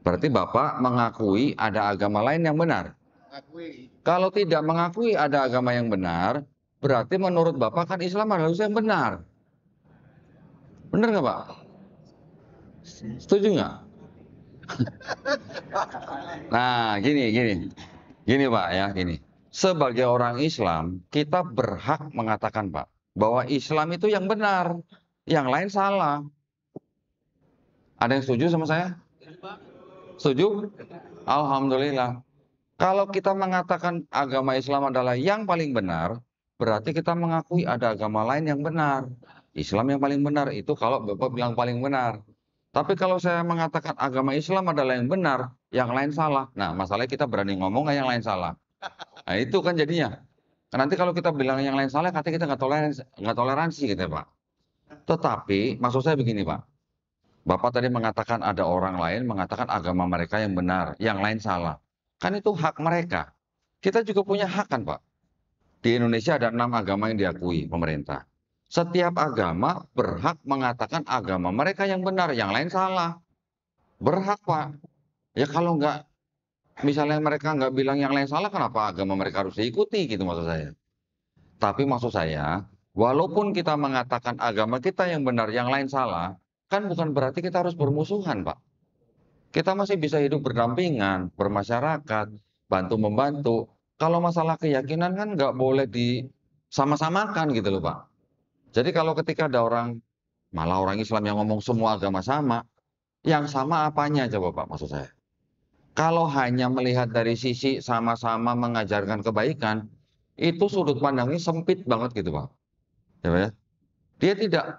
Berarti Bapak mengakui ada agama lain yang benar? Akui. Kalau tidak mengakui ada agama yang benar, berarti menurut Bapak kan Islam harus yang benar. Benar nggak Pak? Setuju nggak? Nah, gini Pak ya, gini. Sebagai orang Islam, kita berhak mengatakan Pak, bahwa Islam itu yang benar, yang lain salah. Ada yang setuju sama saya? Setuju? Alhamdulillah. Kalau kita mengatakan agama Islam adalah yang paling benar, berarti kita mengakui ada agama lain yang benar. Islam yang paling benar, itu kalau Bapak bilang paling benar. Tapi kalau saya mengatakan agama Islam adalah yang benar, yang lain salah. Nah, masalahnya kita berani ngomong nggak yang lain salah? Nah, itu kan jadinya. Nanti kalau kita bilang yang lain salah, katanya kita nggak toleransi gitu Pak. Tetapi, maksud saya begini Pak. Bapak tadi mengatakan ada orang lain mengatakan agama mereka yang benar, yang lain salah. Kan itu hak mereka. Kita juga punya hak kan, Pak? Di Indonesia ada 6 agama yang diakui pemerintah. Setiap agama berhak mengatakan agama mereka yang benar, yang lain salah. Berhak, Pak. Ya kalau nggak, misalnya mereka nggak bilang yang lain salah, kenapa agama mereka harus diikuti gitu maksud saya. Tapi maksud saya, walaupun kita mengatakan agama kita yang benar, yang lain salah, kan bukan berarti kita harus bermusuhan, Pak. Kita masih bisa hidup berdampingan, bermasyarakat, bantu-membantu. Kalau masalah keyakinan kan nggak boleh disama-samakan gitu loh, Pak. Jadi kalau ketika ada orang, malah orang Islam yang ngomong semua agama sama, yang sama apanya coba Pak maksud saya? Kalau hanya melihat dari sisi sama-sama mengajarkan kebaikan, itu sudut pandangnya sempit banget gitu Pak. Ya, Pak ya?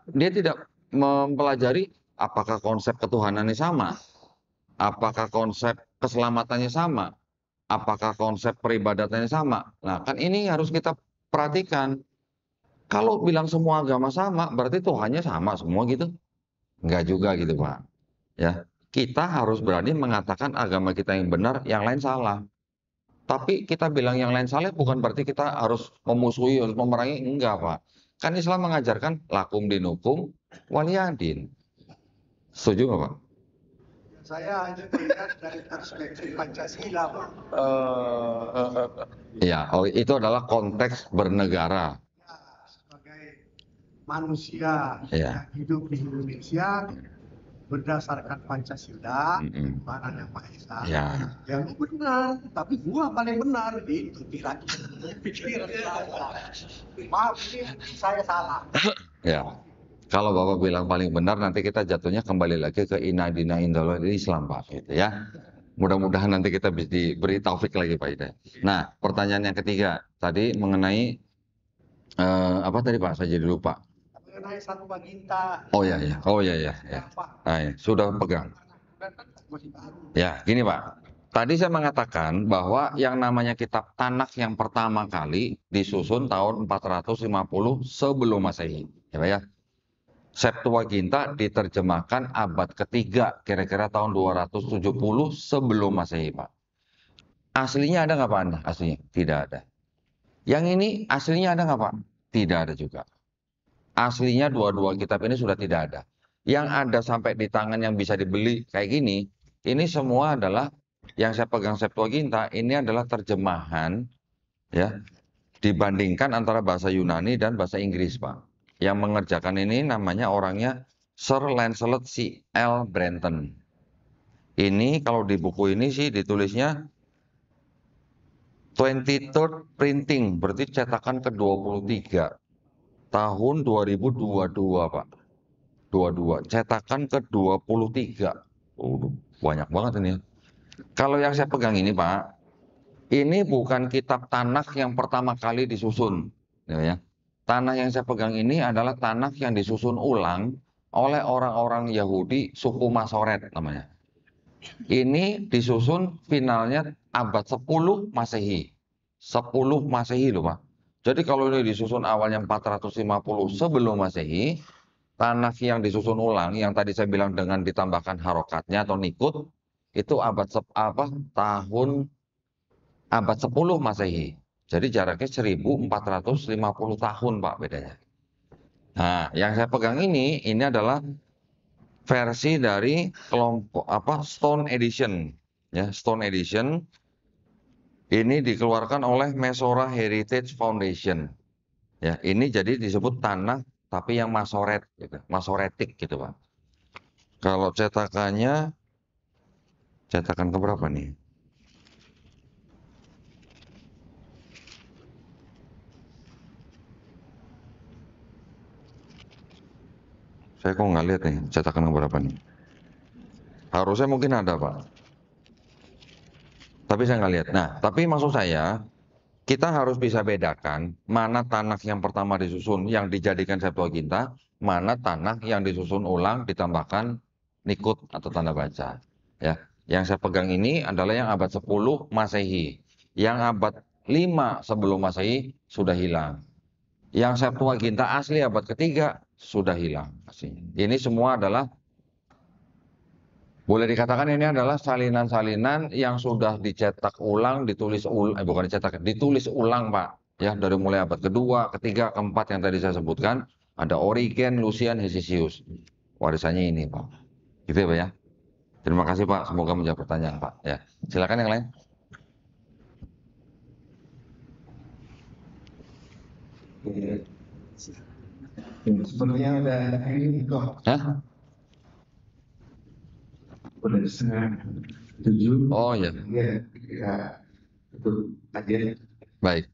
Dia tidak mempelajari apakah konsep ketuhanannya sama, apakah konsep keselamatannya sama, apakah konsep peribadatannya sama. Nah, kan ini harus kita perhatikan. Kalau bilang semua agama sama, berarti Tuhannya sama semua gitu? Enggak juga gitu, Pak. Ya, kita harus berani mengatakan agama kita yang benar, yang lain salah. Tapi kita bilang yang lain salah bukan berarti kita harus memusuhi, harus memerangi, enggak, Pak. Kan Islam mengajarkan lakum dinukum waliyadin. Setuju nggak, Pak? Saya hanya melihat dari perspektif Pancasila, Pak. Ya, oh, itu adalah konteks bernegara. Ya, sebagai manusia Ya. yang hidup di Indonesia berdasarkan Pancasila, Mm-mm. Tuhan Yang Maha Esa. Ya. Ya lu benar, tapi gua paling benar itu pikiran saya. Maaf ini saya salah. Ya. Kalau Bapak bilang paling benar, nanti kita jatuhnya kembali lagi ke inna dina indallah Islam, Pak. Gitu ya. Mudah-mudahan nanti kita bisa diberi taufik lagi, Pak Hidayat. Nah, pertanyaan yang ketiga tadi mengenai apa tadi, Pak? Saya jadi lupa. Mengenai satu baginta. Oh ya, ya. Oh ya, ya, ya. Nah, ya. Sudah pegang. Ya, gini, Pak. Tadi saya mengatakan bahwa yang namanya kitab Tanakh yang pertama kali disusun tahun 450 sebelum Masehi. Ya, Pak ya. Septuaginta diterjemahkan abad ketiga, kira-kira tahun 270 sebelum Masehi, Pak. Aslinya ada nggak, Pak? Aslinya? Tidak ada. Yang ini aslinya ada nggak, Pak? Tidak ada juga. Aslinya dua-dua kitab ini sudah tidak ada. Yang ada sampai di tangan yang bisa dibeli kayak gini, ini semua adalah yang saya pegang Septuaginta, ini adalah terjemahan ya dibandingkan antara bahasa Yunani dan bahasa Inggris, Pak. Yang mengerjakan ini namanya orangnya Sir Lancelot C. L. Brenton. Ini kalau di buku ini sih ditulisnya 23rd printing, berarti cetakan ke-23 tahun 2022, Pak. 22, cetakan ke-23. Oh, banyak banget ini. Kalau yang saya pegang ini, Pak, ini bukan kitab Tanakh yang pertama kali disusun, ya. Tanakh yang saya pegang ini adalah Tanakh yang disusun ulang oleh orang-orang Yahudi suku Masoret namanya. Ini disusun finalnya abad 10 Masehi. 10 Masehi loh, Pak. Jadi kalau ini disusun awalnya 450 sebelum Masehi, Tanakh yang disusun ulang yang tadi saya bilang dengan ditambahkan harokatnya atau nikut itu tahun abad 10 Masehi. Jadi jaraknya 1450 tahun, Pak, bedanya. Nah, yang saya pegang ini adalah versi dari kelompok Stone Edition. Ya, Stone Edition ini dikeluarkan oleh Mesora Heritage Foundation. Ya, ini jadi disebut Tanakh tapi yang Masoret gitu. Masoretik gitu, Pak. Kalau cetakan keberapa nih? Saya kok nggak lihat nih cetakan berapa nih. Harusnya mungkin ada, Pak. Tapi saya nggak lihat. Nah, tapi maksud saya, kita harus bisa bedakan mana Tanakh yang pertama disusun yang dijadikan Septuaginta, mana Tanakh yang disusun ulang ditambahkan nikut atau tanda baca. Ya, yang saya pegang ini adalah yang abad 10 Masehi. Yang abad 5 sebelum Masehi sudah hilang. Yang Septuaginta asli abad ketiga sudah hilang. Ini semua adalah Boleh dikatakan ini adalah salinan-salinan yang sudah dicetak ulang, ditulis ulang, bukan dicetak, ditulis ulang, Pak. Ya, dari mulai abad kedua, ketiga, keempat yang tadi saya sebutkan, ada Origen, Lucian, Hesisius. Warisannya ini, Pak. Gitu ya, Pak ya. Terima kasih, Pak. Semoga menjawab pertanyaan, Pak. Ya, silakan yang lain. Sebenarnya ada ini kok. Hah? Udah setengah 7. Oh ya, Ya, itu aja. baik.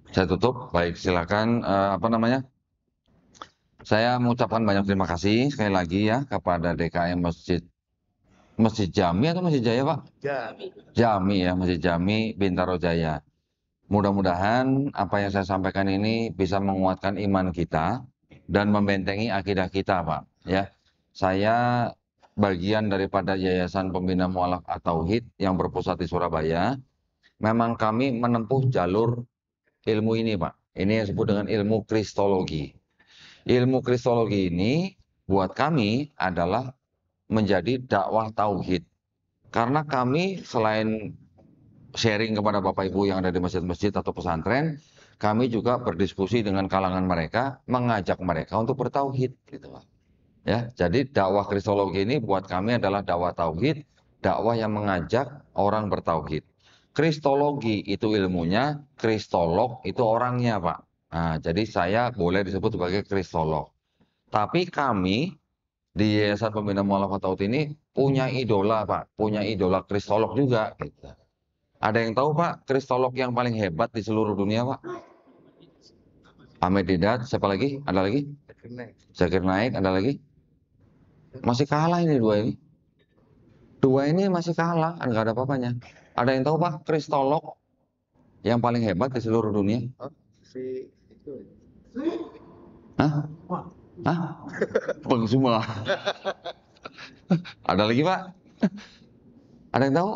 Saya tutup. Baik, silakan. Apa namanya? Saya mengucapkan banyak terima kasih sekali lagi ya kepada DKM Masjid Jami atau Masjid Jaya, Pak? Jami ya, Masjid Jami Bintaro Jaya. Mudah-mudahan apa yang saya sampaikan ini bisa menguatkan iman kita dan membentengi akidah kita, Pak. Ya, saya bagian daripada Yayasan Pembina Mualaf At-Tauhid yang berpusat di Surabaya. Memang kami menempuh jalur ilmu ini, Pak. Ini yang disebut dengan ilmu kristologi. Ilmu kristologi ini buat kami adalah menjadi dakwah tauhid. Karena kami selain sharing kepada Bapak Ibu yang ada di masjid-masjid atau pesantren, kami juga berdiskusi dengan kalangan mereka, mengajak mereka untuk bertauhid, gitu Pak. Ya, jadi dakwah kristologi ini buat kami adalah dakwah tauhid, dakwah yang mengajak orang bertauhid. Kristologi itu ilmunya, kristolog itu orangnya, Pak. Nah, jadi saya boleh disebut sebagai kristolog. Tapi kami di Yayasan Pembina Mualaf At-Tauhid ini punya idola, Pak. Punya idola kristolog juga. Gitu. Ada yang tahu, Pak, kristolog yang paling hebat di seluruh dunia, Pak? Ahmed Deedat, siapa lagi? Ada lagi? Zakir Naik, ada lagi? Masih kalah ini dua ini. Dua ini masih kalah, nggak ada apa-apanya. Ada yang tahu, Pak, kristolog yang paling hebat di seluruh dunia? Hah? Hah? Bang semua. Ada lagi, Pak? Ada yang tahu?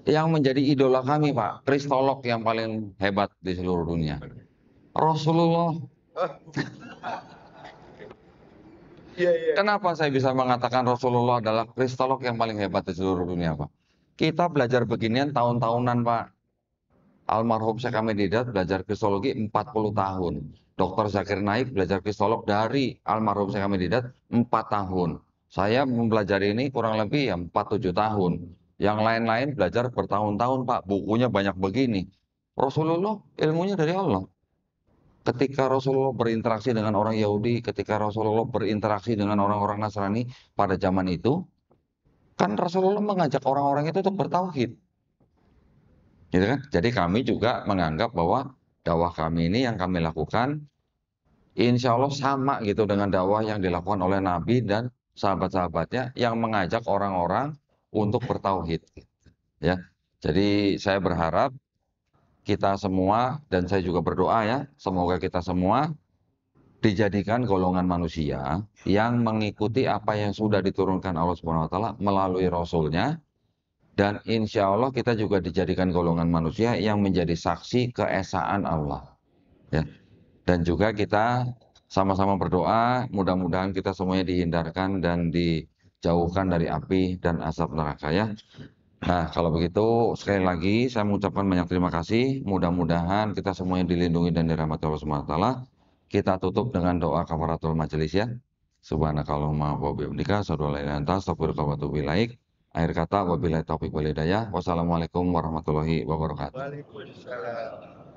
Yang menjadi idola kami, Pak, kristolog yang paling hebat di seluruh dunia. Rasulullah. Kenapa saya bisa mengatakan Rasulullah adalah kristolog yang paling hebat di seluruh dunia, Pak? Kita belajar beginian tahun-tahunan, Pak. Almarhum Syekh Ahmed Deedat belajar kristologi 40 tahun. Dr. Zakir Naik belajar kristolog dari almarhum Syekh Ahmed Deedat 4 tahun. Saya mempelajari ini kurang lebih ya 4-7 tahun. Yang lain-lain belajar bertahun-tahun, Pak. Bukunya banyak begini. Rasulullah ilmunya dari Allah. Ketika Rasulullah berinteraksi dengan orang Yahudi, ketika Rasulullah berinteraksi dengan orang-orang Nasrani pada zaman itu, kan Rasulullah mengajak orang-orang itu untuk bertauhid. Gitu kan? Jadi kami juga menganggap bahwa dakwah kami ini yang kami lakukan, insya Allah sama gitu dengan dakwah yang dilakukan oleh Nabi dan sahabat-sahabatnya yang mengajak orang-orang untuk bertauhid. Ya, jadi saya berharap kita semua dan saya juga berdoa ya, semoga kita semua dijadikan golongan manusia yang mengikuti apa yang sudah diturunkan Allah Subhanahu wa taala melalui rasulnya, dan insya Allah kita juga dijadikan golongan manusia yang menjadi saksi keesaan Allah. Ya. Dan juga kita sama-sama berdoa mudah-mudahan kita semuanya dihindarkan dan dijauhkan dari api dan asap neraka ya. Nah, kalau begitu sekali lagi saya mengucapkan banyak terima kasih. Mudah-mudahan kita semuanya dilindungi dan dirahmati Allah Subhanahu wa taala. Kita tutup dengan doa kafaratul majelis ya. Subhanakallahumma wa bihamdika asyhadu an la ilaha illa anta astaghfiruka wa atubu ilaik. Akhir kata wabillahi taufiq wal hidayah. Wassalamualaikum warahmatullahi wabarakatuh. Waalaikumsalam.